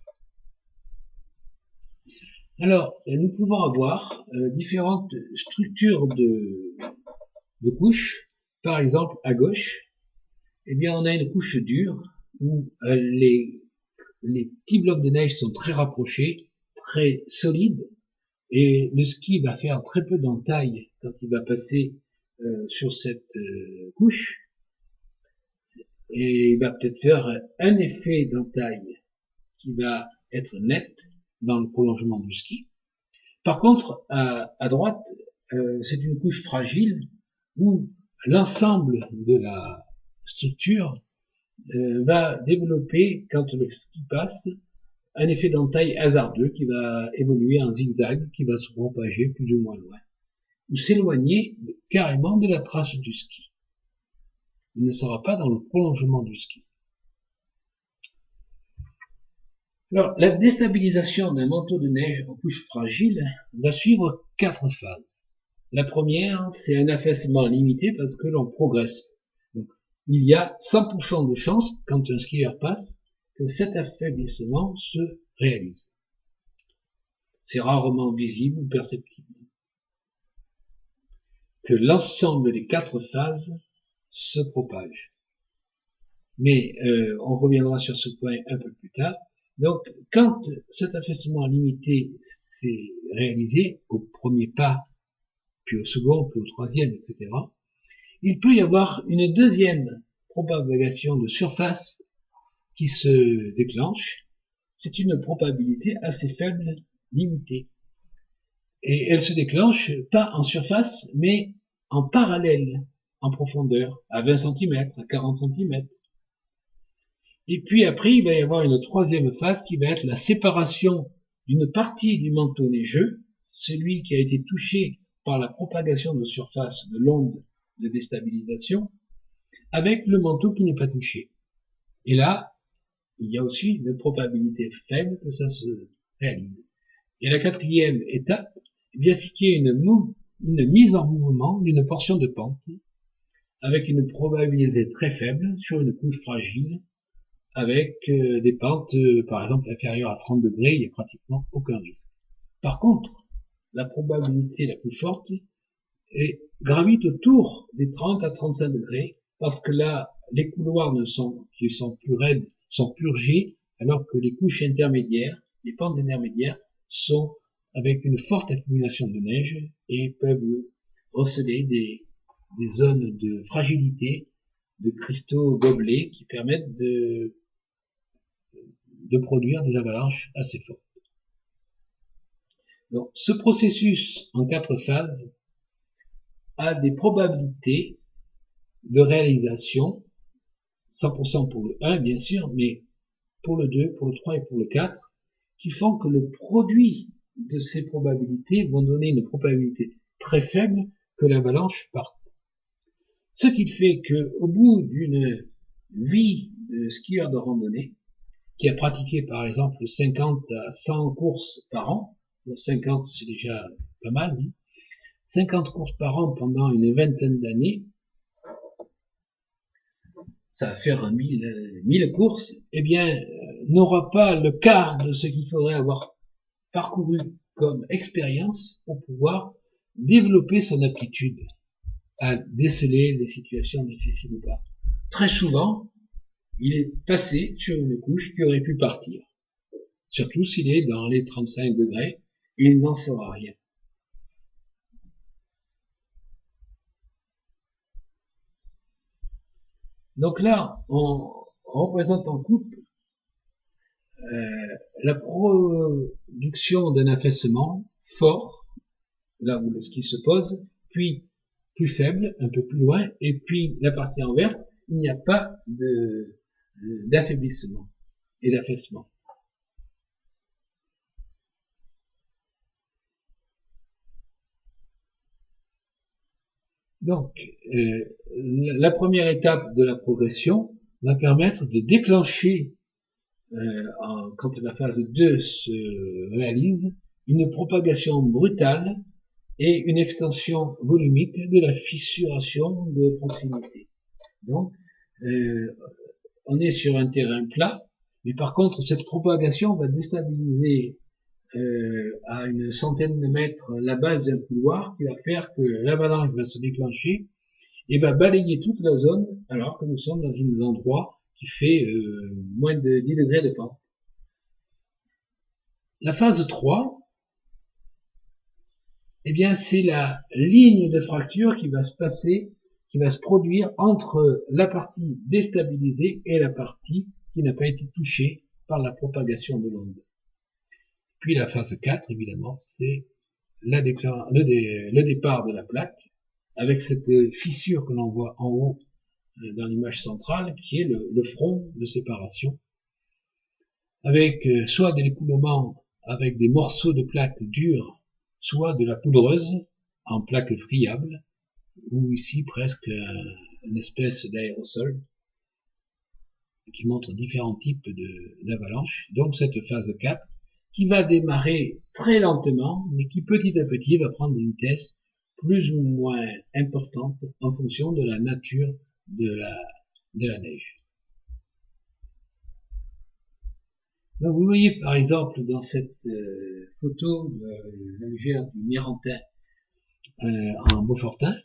Alors, nous pouvons avoir différentes structures de couches. Par exemple, à gauche, eh bien, on a une couche dure où les petits blocs de neige sont très rapprochés, très solides, et le ski va faire très peu d'entaille quand il va passer sur cette couche, et il va peut-être faire un effet d'entaille qui va être net dans le prolongement du ski. Par contre, à droite, c'est une couche fragile où l'ensemble de la structure va développer, quand le ski passe, un effet d'entaille hasardeux qui va évoluer en zigzag, qui va se propager plus ou moins loin, ou s'éloigner carrément de la trace du ski. Il ne sera pas dans le prolongement du ski. Alors, la déstabilisation d'un manteau de neige en couche fragile va suivre 4 phases. La première, c'est un affaissement limité parce que l'on progresse. Donc, il y a 100% de chance, quand un skieur passe, que cet affaiblissement se réalise. C'est rarement visible ou perceptible. Que l'ensemble des 4 phases se propage. Mais on reviendra sur ce point un peu plus tard. Donc, quand cet affaissement limité s'est réalisé au premier pas, puis au second, puis au troisième, etc., il peut y avoir une deuxième propagation de surface qui se déclenche. C'est une probabilité assez faible, limitée. Et elle se déclenche pas en surface, mais en parallèle, en profondeur, à 20 cm, à 40 cm. Et puis après, il va y avoir une troisième phase qui va être la séparation d'une partie du manteau neigeux, celui qui a été touché par la propagation de surface de l'onde de déstabilisation, avec le manteau qui n'est pas touché. Et là, il y a aussi une probabilité faible que ça se réalise. Et la quatrième étape, eh bien, c'est qu'il y ait une mise en mouvement d'une portion de pente, avec une probabilité très faible sur une couche fragile, avec des pentes, par exemple, inférieures à 30 degrés, il n'y a pratiquement aucun risque. Par contre, la probabilité la plus forte gravite autour des 30 à 35 degrés, parce que là, les couloirs qui sont plus raides, sont purgés, alors que les couches intermédiaires, les pentes intermédiaires, sont avec une forte accumulation de neige et peuvent receler des zones de fragilité, de cristaux gobelets qui permettent de produire des avalanches assez fortes. Donc, ce processus en 4 phases a des probabilités de réalisation, 100% pour le 1 bien sûr, mais pour le 2, pour le 3 et pour le 4, qui font que le produit de ces probabilités vont donner une probabilité très faible que l'avalanche parte. Ce qui fait qu'au bout d'une vie de skieur de randonnée, qui a pratiqué par exemple 50 à 100 courses par an, 50 c'est déjà pas mal, hein, 50 courses par an pendant une vingtaine d'années, ça va faire 1000 courses, eh bien, n'aura pas le quart de ce qu'il faudrait avoir parcouru comme expérience pour pouvoir développer son aptitude à déceler les situations difficiles ou pas. Très souvent, il est passé sur une couche qui aurait pu partir. Surtout s'il est dans les 35 degrés, il n'en saura rien. Donc là, on représente en coupe la production d'un affaissement fort, là où le ski se pose, puis plus faible, un peu plus loin, et puis la partie en vert, il n'y a pas d'affaiblissement et d'affaissement. Donc, la première étape de la progression va permettre de déclencher, quand la phase 2 se réalise, une propagation brutale et une extension volumique de la fissuration de proximité. Donc, on est sur un terrain plat, mais par contre, cette propagation va déstabiliser à une centaine de mètres la base d'un couloir qui va faire que l'avalanche va se déclencher et va balayer toute la zone alors que nous sommes dans un endroit qui fait moins de 10 degrés de pente. La phase 3, eh bien, c'est la ligne de fracture qui va se passer, qui va se produire entre la partie déstabilisée et la partie qui n'a pas été touchée par la propagation de l'onde. Puis la phase 4, évidemment, c'est le départ de la plaque avec cette fissure que l'on voit en haut dans l'image centrale qui est le front de séparation avec soit de l'écoulement avec des morceaux de plaques dures, soit de la poudreuse en plaques friables, ou ici presque une espèce d'aérosol qui montre différents types d'avalanches. Donc cette phase 4 qui va démarrer très lentement, mais qui petit à petit va prendre une vitesse plus ou moins importante en fonction de la nature de la neige. Donc vous voyez par exemple dans cette photo de la légère du Mirantin en Beaufortin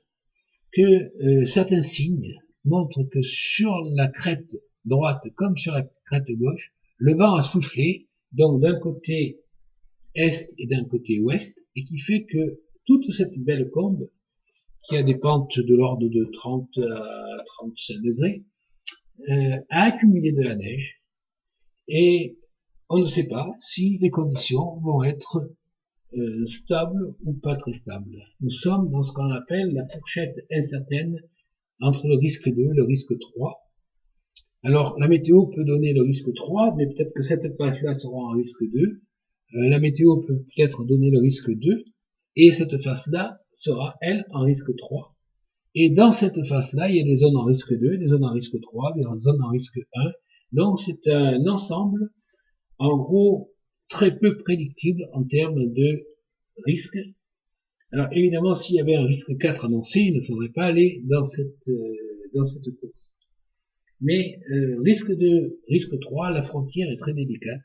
que certains signes montrent que sur la crête droite comme sur la crête gauche, le vent a soufflé, donc d'un côté est et d'un côté ouest, et qui fait que toute cette belle combe, qui a des pentes de l'ordre de 30 à 35 degrés, a accumulé de la neige, et on ne sait pas si les conditions vont être stables ou pas très stables. Nous sommes dans ce qu'on appelle la fourchette incertaine entre le risque 2 et le risque 3. Alors, la météo peut donner le risque 3, mais peut-être que cette phase-là sera en risque 2. La météo peut peut-être donner le risque 2, et cette phase-là sera, elle, en risque 3. Et dans cette phase-là, il y a des zones en risque 2, des zones en risque 3, des zones en risque 1. Donc, c'est un ensemble, en gros, très peu prédictible en termes de risque. Alors, évidemment, s'il y avait un risque 4 annoncé, il ne faudrait pas aller dans cette course. Mais risque 2, risque 3, la frontière est très délicate.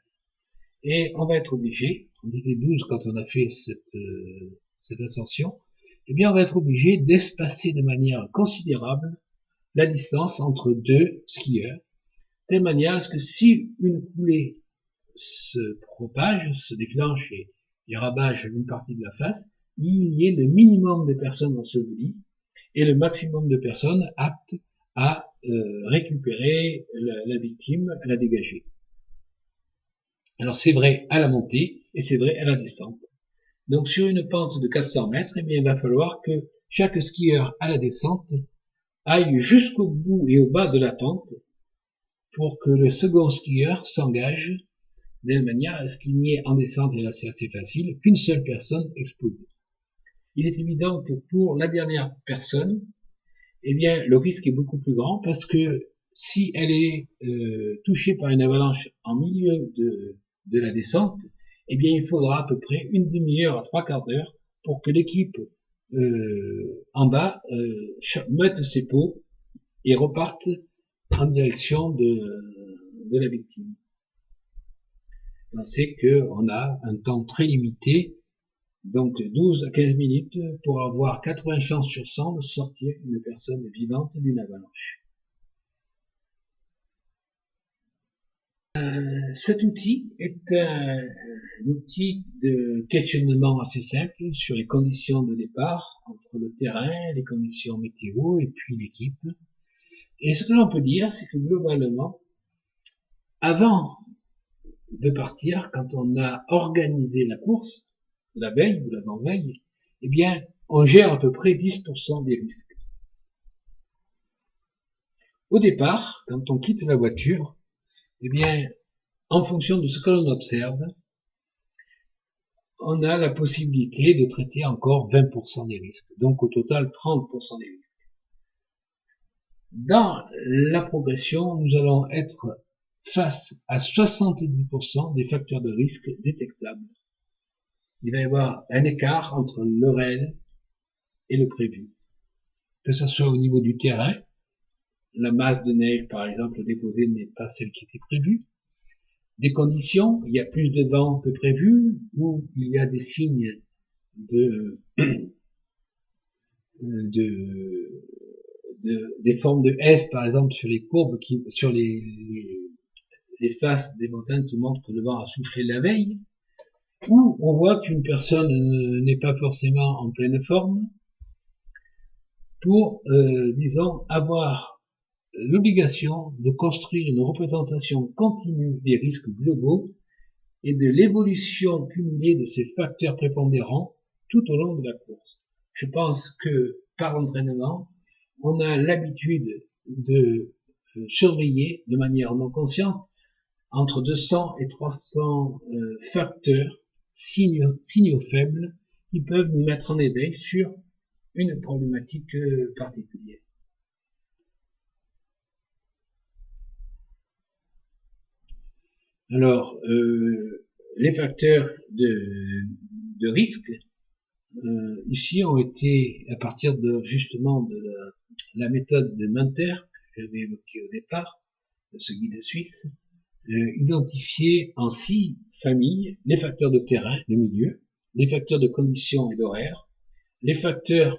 Et on va être obligé, on était 12 quand on a fait cette ascension, eh bien on va être obligé d'espacer de manière considérable la distance entre deux skieurs, de telle manière à ce que si une coulée se propage, se déclenche et rabâche une partie de la face, il y ait le minimum de personnes ensevelies et le maximum de personnes aptes à récupérer la victime, à la dégager. Alors c'est vrai à la montée et c'est vrai à la descente. Donc sur une pente de 400 mètres, eh bien, il va falloir que chaque skieur à la descente aille jusqu'au bout et au bas de la pente pour que le second skieur s'engage de telle manière à ce qu'il n'y ait en descente, et là c'est assez facile, qu'une seule personne exposée. Il est évident que pour la dernière personne, eh bien, le risque est beaucoup plus grand parce que si elle est touchée par une avalanche en milieu de la descente, eh bien, il faudra à peu près une demi-heure à trois quarts d'heure pour que l'équipe en bas mette ses pots et reparte en direction de la victime. On sait qu'on a un temps très limité, donc 12 à 15 minutes pour avoir 80 chances sur 100 de sortir une personne vivante d'une avalanche. Cet outil est un outil de questionnement assez simple sur les conditions de départ entre le terrain, les conditions météo et puis l'équipe. Et ce que l'on peut dire, c'est que globalement, avant de partir, quand on a organisé la course, la veille ou l'avant-veille, eh bien, on gère à peu près 10% des risques. Au départ, quand on quitte la voiture, eh bien, en fonction de ce que l'on observe, on a la possibilité de traiter encore 20% des risques. Donc, au total, 30% des risques. Dans la progression, nous allons être face à 70% des facteurs de risque détectables. Il va y avoir un écart entre le réel et le prévu. Que ce soit au niveau du terrain, la masse de neige, par exemple, déposée n'est pas celle qui était prévue. Des conditions, il y a plus de vent que prévu, ou il y a des signes de, des formes de S, par exemple, sur les courbes, sur les faces des montagnes qui montrent que le vent a soufflé la veille, ou on voit qu'une personne n'est pas forcément en pleine forme, pour, disons, avoir l'obligation de construire une représentation continue des risques globaux et de l'évolution cumulée de ces facteurs prépondérants tout au long de la course. Je pense que par entraînement, on a l'habitude de surveiller de manière non consciente entre 200 et 300 facteurs, signaux faibles, qui peuvent nous mettre en éveil sur une problématique particulière. Alors, les facteurs de risque, ici, ont été, à partir de justement de la méthode de Munter, que j'avais évoquée au départ, de ce guide suisse, identifiés en 6 familles: les facteurs de terrain, de milieu, les facteurs de conditions et d'horaire, les facteurs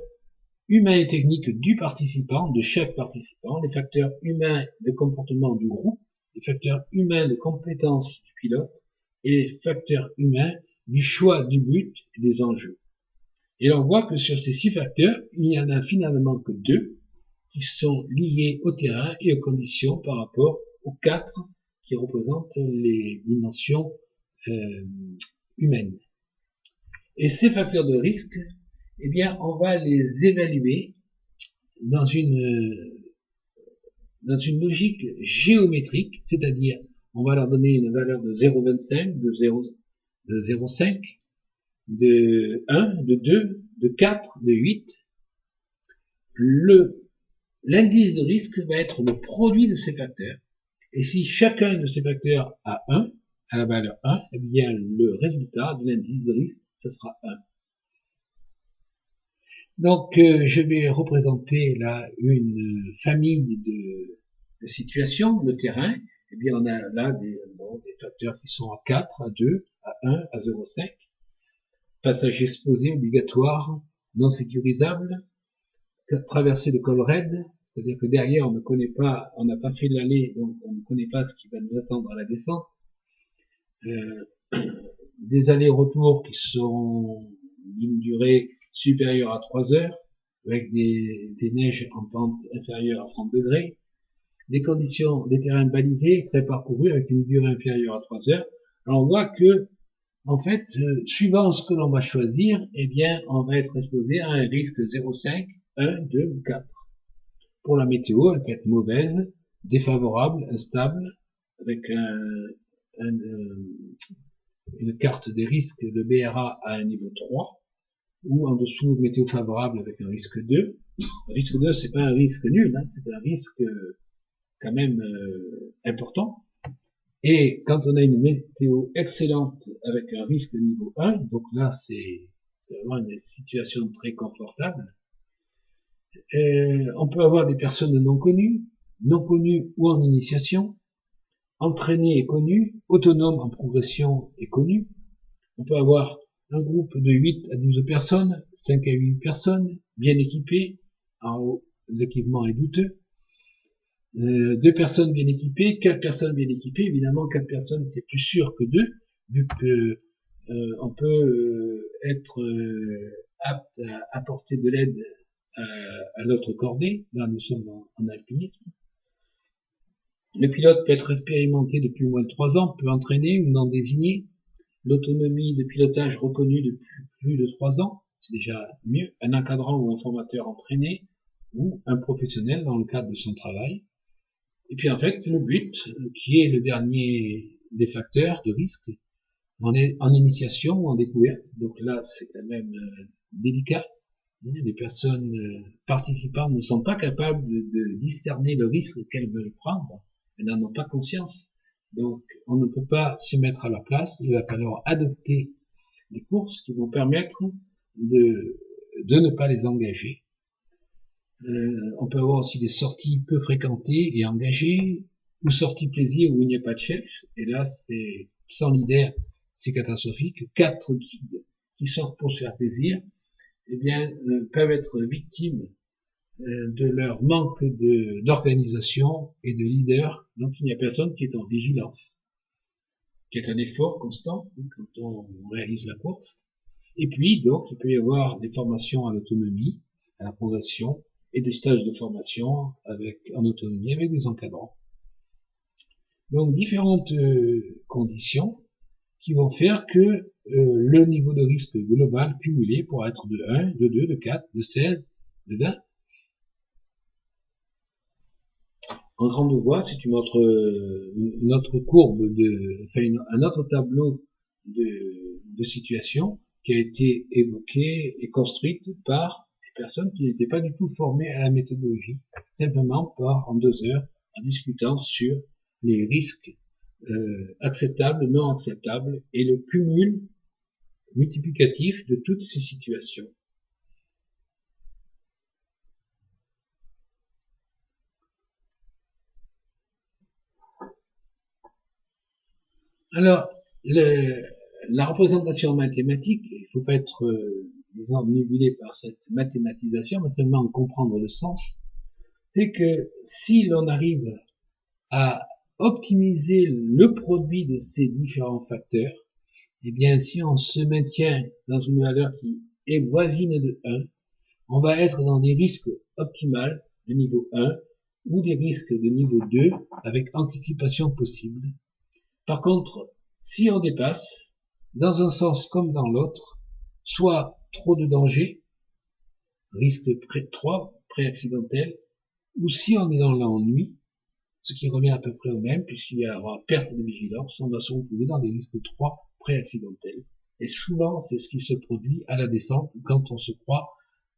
humains et techniques du participant, de chaque participant, les facteurs humains de comportement du groupe, les facteurs humains de compétences du pilote, et les facteurs humains du choix du but et des enjeux. Et on voit que sur ces 6 facteurs, il n'y en a finalement que 2 qui sont liés au terrain et aux conditions par rapport aux 4 qui représentent les dimensions humaines. Et ces facteurs de risque, eh bien, on va les évaluer dans une logique géométrique, c'est-à-dire on va leur donner une valeur de 0,25, de 0,5, de 1, de 2, de 4, de 8. L'indice de risque va être le produit de ces facteurs. Et si chacun de ces facteurs a 1, à la valeur 1, eh bien, le résultat de l'indice de risque, ce sera 1. Donc, je vais représenter là une famille de situations, le terrain. Eh bien, on a là des facteurs qui sont à 4, à 2, à 1, à 0,5. Passage exposé obligatoire, non sécurisable, traversée de col raide, c'est-à-dire que derrière on ne connaît pas, on n'a pas fait l'allée, donc on ne connaît pas ce qui va nous attendre à la descente. Des allers-retours qui sont d'une durée supérieure à 3 heures, avec des neiges en pente inférieure à 30 degrés, des conditions, des terrains balisés, très parcourus, avec une durée inférieure à 3 heures. Alors on voit que, en fait, suivant ce que l'on va choisir, eh bien, on va être exposé à un risque 0,5, 1, 2 ou 4. Pour la météo, elle peut être mauvaise, défavorable, instable, avec une carte des risques de BRA à un niveau 3, ou en dessous météo favorable avec un risque 2. Le risque 2, c'est pas un risque nul, hein, c'est un risque quand même important. Et quand on a une météo excellente avec un risque niveau 1, donc là c'est vraiment une situation très confortable, on peut avoir des personnes non connues ou en initiation, entraînées et connues, autonomes en progression et connues. On peut avoir un groupe de 8 à 12 personnes, 5 à 8 personnes, bien équipées, en haut l'équipement est douteux, 2 personnes bien équipées, 4 personnes bien équipées, évidemment 4 personnes c'est plus sûr que 2, vu que on peut être apte à apporter de l'aide à notre cordée, là nous sommes en alpinisme, Le pilote peut être expérimenté depuis moins de 3 ans, peut entraîner ou non désigner. L'autonomie de pilotage reconnue depuis plus de 3 ans, c'est déjà mieux. Un encadrant ou un formateur entraîné, ou un professionnel dans le cadre de son travail. Et puis en fait, le but, qui est le dernier des facteurs de risque, en initiation ou en découverte. Donc là, c'est quand même délicat. Les personnes participantes ne sont pas capables de discerner le risque qu'elles veulent prendre. Elles n'en ont pas conscience. Donc, on ne peut pas se mettre à leur place. Il va falloir adopter des courses qui vont permettre de ne pas les engager. On peut avoir aussi des sorties peu fréquentées et engagées, ou sorties plaisir où il n'y a pas de chef. Et là, c'est sans leader, c'est catastrophique. 4 guides qui sortent pour se faire plaisir, eh bien, peuvent être victimes de leur manque d'organisation et de leader. Donc, il n'y a personne qui est en vigilance, qui est un effort constant quand on réalise la course. Et puis, donc, il peut y avoir des formations à l'autonomie, à la progression, et des stages de formation en autonomie avec des encadrants. Donc, différentes conditions qui vont faire que le niveau de risque global cumulé pourra être de 1, de 2, de 4, de 16, de 20. En grande voie, c'est une autre courbe un autre tableau de situation qui a été évoquée et construite par des personnes qui n'étaient pas du tout formées à la méthodologie, simplement en 2 heures, en discutant sur les risques acceptables, non acceptables, et le cumul multiplicatif de toutes ces situations. Alors, la représentation mathématique, il ne faut pas être obnubilé par cette mathématisation, mais seulement comprendre le sens, c'est que si l'on arrive à optimiser le produit de ces différents facteurs, eh bien, si on se maintient dans une valeur qui est voisine de 1, on va être dans des risques optimales de niveau 1 ou des risques de niveau 2 avec anticipation possible. Par contre, si on dépasse, dans un sens comme dans l'autre, soit trop de danger, risque 3, pré-accidentel, ou si on est dans l'ennui, ce qui revient à peu près au même, puisqu'il y aura perte de vigilance, on va se retrouver dans des risques 3 pré-accidentels. Et souvent, c'est ce qui se produit à la descente, quand on se croit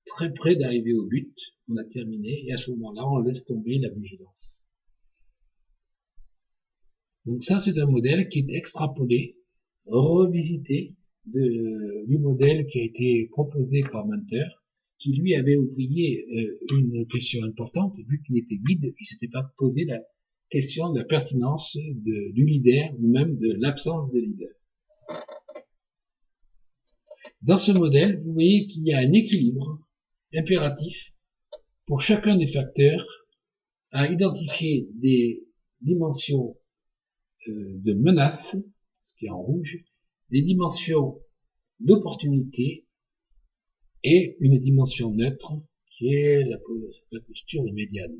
très près d'arriver au but, on a terminé, et à ce moment-là, on laisse tomber la vigilance. Donc ça, c'est un modèle qui est extrapolé, revisité du modèle qui a été proposé par Munter, qui lui avait oublié une question importante, vu qu'il était guide, il s'était pas posé la question de la pertinence du leader, ou même de l'absence de leader. Dans ce modèle, vous voyez qu'il y a un équilibre impératif pour chacun des facteurs à identifier des dimensions de menace, ce qui est en rouge, des dimensions d'opportunité et une dimension neutre qui est la posture de médiane.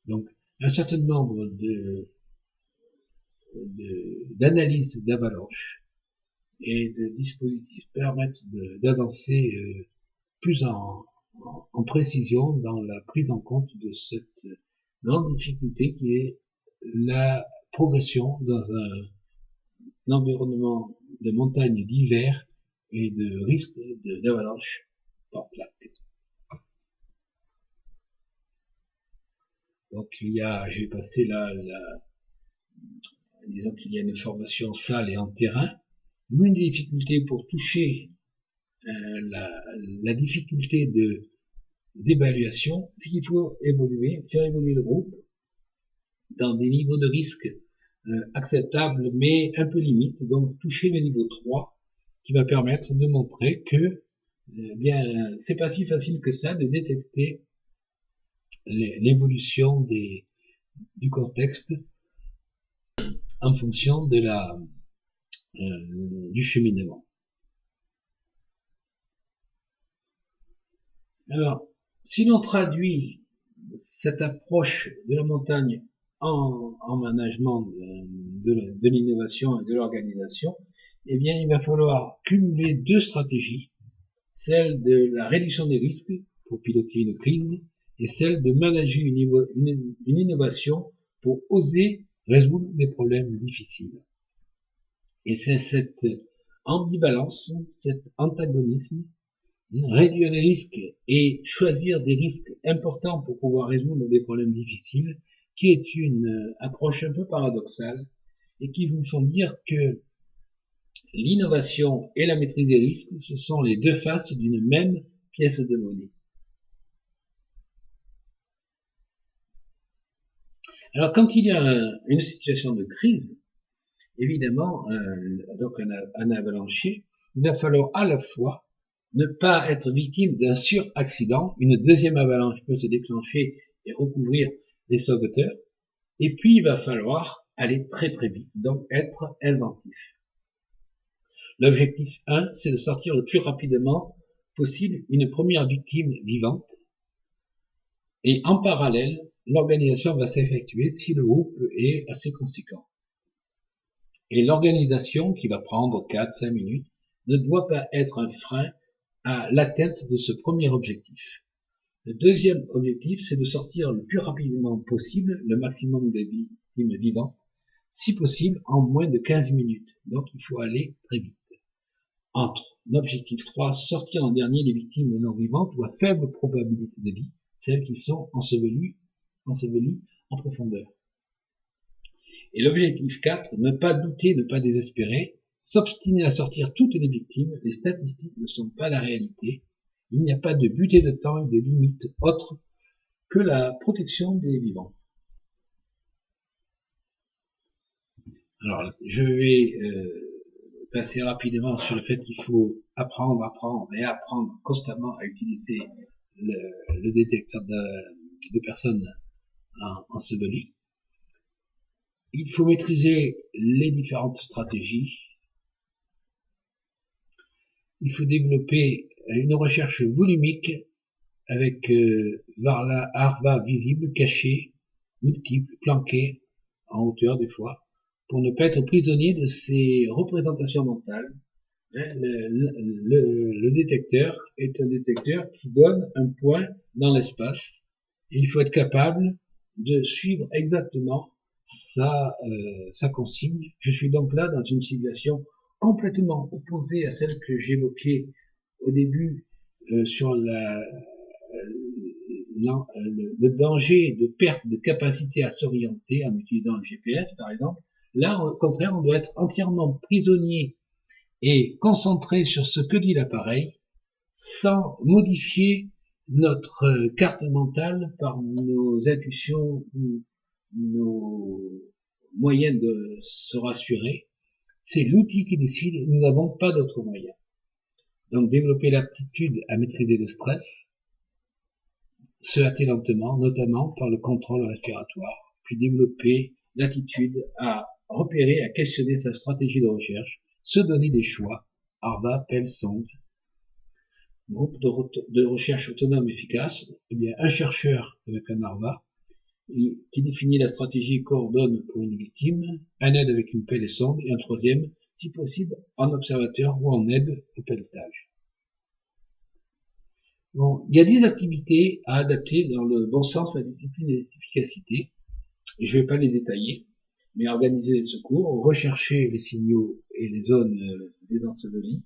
Donc, un certain nombre d'analyses d'avalanche et de dispositifs permettent d'avancer plus en précision dans la prise en compte de cette grande difficulté qui est la progression dans un environnement de montagne d'hiver et de risque d'avalanche par plaque. Donc j'ai passé là, disons qu'il y a une formation salle et en terrain. L'une des difficultés pour toucher la difficulté d'évaluation, c'est qu'il faut faire évoluer le groupe dans des niveaux de risque acceptables mais un peu limites, donc toucher le niveau 3 qui va permettre de montrer que bien c'est pas si facile que ça de détecter l'évolution du contexte en fonction de du cheminement. Alors, si l'on traduit cette approche de la montagne en management de l'innovation et de l'organisation, eh bien, il va falloir cumuler deux stratégies, celle de la réduction des risques pour piloter une crise et celle de manager une innovation pour oser résoudre des problèmes difficiles. Et c'est cette ambivalence, cet antagonisme, réduire les risques et choisir des risques importants pour pouvoir résoudre des problèmes difficiles, qui est une approche un peu paradoxale et qui vous font dire que l'innovation et la maîtrise des risques, ce sont les deux faces d'une même pièce de monnaie. Alors quand il y a une situation de crise, évidemment, donc un avalanchier, il va falloir à la fois ne pas être victime d'un suraccident, une deuxième avalanche peut se déclencher et recouvrir les sauveteurs, et puis il va falloir aller très très vite, donc être inventif. L'objectif 1, c'est de sortir le plus rapidement possible une première victime vivante, et en parallèle, l'organisation va s'effectuer si le groupe est assez conséquent. Et l'organisation, qui va prendre 4-5 minutes, ne doit pas être un frein à l'atteinte de ce premier objectif. Le deuxième objectif, c'est de sortir le plus rapidement possible le maximum de victimes vivantes, si possible en moins de 15 minutes. Donc il faut aller très vite. Entre l'objectif 3, sortir en dernier les victimes non vivantes ou à faible probabilité de vie, celles qui sont ensevelies en profondeur. Et l'objectif 4, ne pas douter, ne pas désespérer, s'obstiner à sortir toutes les victimes, les statistiques ne sont pas la réalité, il n'y a pas de but et de temps et de limite autre que la protection des vivants. Alors, je vais passer rapidement sur le fait qu'il faut apprendre et apprendre constamment à utiliser le détecteur de personnes ensevelies. Il faut maîtriser les différentes stratégies. Il faut développer une recherche volumique avec ARVA visible, caché, multiple, planqué, en hauteur des fois, pour ne pas être prisonnier de ces représentations mentales. Le détecteur est un détecteur qui donne un point dans l'espace. Et il faut être capable de suivre exactement sa consigne. Je suis donc là dans une situation complètement opposée à celle que j'évoquais au début sur le danger de perte de capacité à s'orienter en utilisant le GPS par exemple. Là, au contraire, on doit être entièrement prisonnier et concentré sur ce que dit l'appareil sans modifier notre carte mentale par nos intuitions ou nos moyens de se rassurer. C'est l'outil qui décide, nous n'avons pas d'autre moyen. Donc développer l'aptitude à maîtriser le stress, se hâter lentement, notamment par le contrôle respiratoire, puis développer l'attitude à repérer, à questionner sa stratégie de recherche, se donner des choix, ARVA, PEL, SOND, groupe de recherche autonome efficace, eh bien un chercheur avec un ARVA, qui définit la stratégie et coordonne pour une victime, un aide avec une pelle et sonde, et un troisième, si possible, en observateur ou en aide au pelletage. Bon, il y a 10 activités à adapter dans le bon sens, la discipline et l'efficacité, et je ne vais pas les détailler, mais organiser les secours, rechercher les signaux et les zones désensevelies,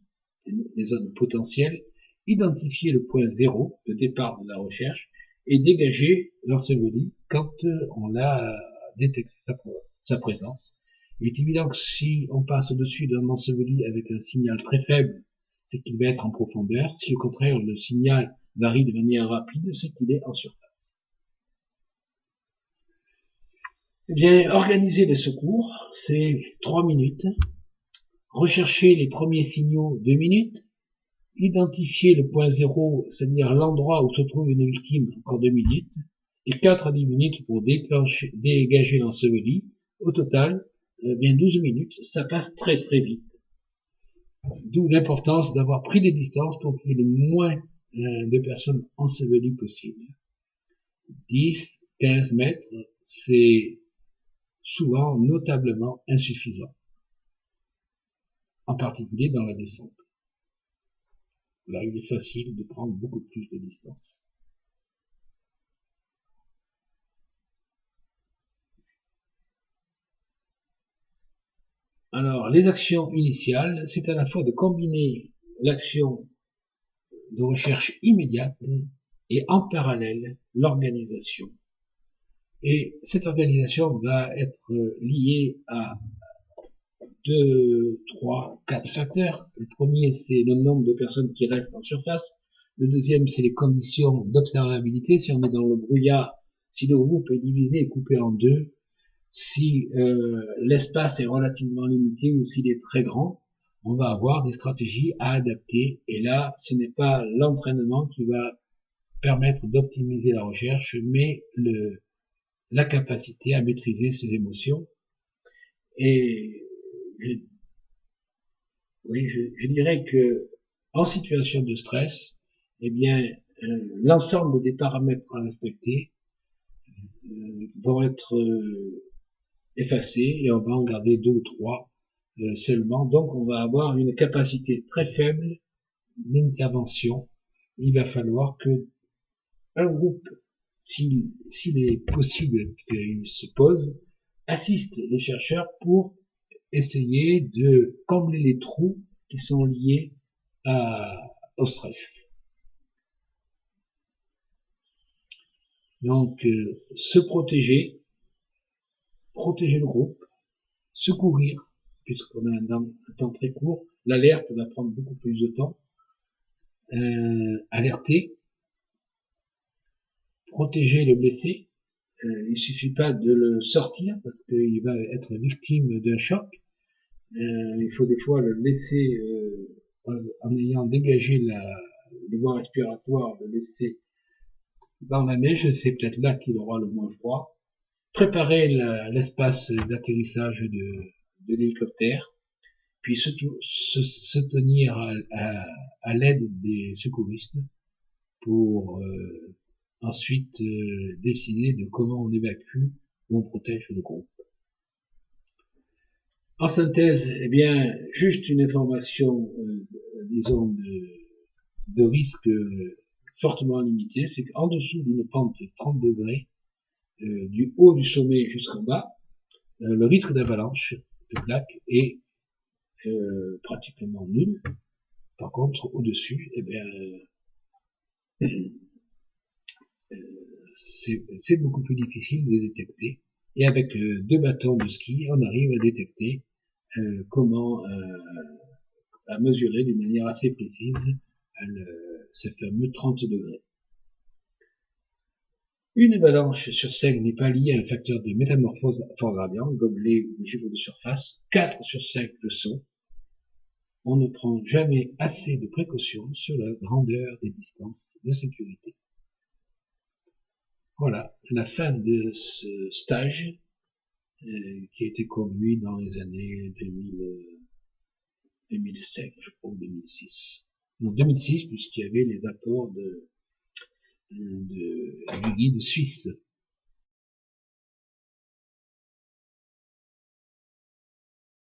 les zones potentielles, identifier le point zéro de départ de la recherche, et dégager l'enseveli quand on l'a détecté sa présence. Il est évident que si on passe au-dessus d'un enseveli avec un signal très faible, c'est qu'il va être en profondeur. Si au contraire le signal varie de manière rapide, c'est qu'il est en surface. Eh bien, organiser les secours, c'est 3 minutes. Rechercher les premiers signaux, 2 minutes. Identifier le point zéro, c'est-à-dire l'endroit où se trouve une victime, encore 2 minutes, et 4 à 10 minutes pour dégager l'enseveli. Au total, bien 12 minutes, ça passe très très vite. D'où l'importance d'avoir pris des distances pour qu'il y ait le moins de personnes ensevelies possible. 10, 15 mètres, c'est souvent notablement insuffisant, en particulier dans la descente. Là, il est facile de prendre beaucoup plus de distance. Alors, les actions initiales, c'est à la fois de combiner l'action de recherche immédiate et en parallèle l'organisation. Et cette organisation va être liée à 2, 3, 4 facteurs. Le premier, c'est le nombre de personnes qui restent en surface. Le deuxième, c'est les conditions d'observabilité. Si on est dans le brouillard, si le groupe est divisé et coupé en deux, si l'espace est relativement limité ou s'il est très grand, on va avoir des stratégies à adapter. Et là, ce n'est pas l'entraînement qui va permettre d'optimiser la recherche, mais la capacité à maîtriser ses émotions. Et je dirais que en situation de stress, eh bien, l'ensemble des paramètres à respecter vont être effacés et on va en garder 2 ou 3 seulement. Donc, on va avoir une capacité très faible d'intervention. Il va falloir que un groupe, s'il est possible qu'il se pose, assiste les chercheurs pour essayer de combler les trous qui sont liés au stress. Donc, se protéger le groupe, secourir, puisqu'on a un temps très court, l'alerte va prendre beaucoup plus de temps, alerter, protéger le blessé. Il suffit pas de le sortir parce qu'il va être victime d'un choc. Il faut des fois le laisser, en ayant dégagé les voies respiratoires, le laisser dans la neige, c'est peut-être là qu'il aura le moins froid. Préparer l'espace d'atterrissage de l'hélicoptère, puis se tenir à l'aide des secouristes pour ensuite décider de comment on évacue ou on protège le groupe. En synthèse, eh bien, juste une information, disons, de risque fortement limitée, c'est qu'en dessous d'une pente de 30 degrés, du haut du sommet jusqu'en bas, le risque d'avalanche de plaques est pratiquement nul. Par contre, au-dessus, eh bien, c'est beaucoup plus difficile de détecter. Et avec 2 bâtons de ski, on arrive à détecter comment à mesurer d'une manière assez précise ces fameux 30 degrés. Une avalanche sur 5 n'est pas liée à un facteur de métamorphose fort gradient, gobelet ou givre de surface. 4 sur 5 le sont. On ne prend jamais assez de précautions sur la grandeur des distances de sécurité. Voilà, la fin de ce stage qui a été conduit dans les années 2005, je crois, ou 2006. Non, 2006, puisqu'il y avait les apports du guide suisse.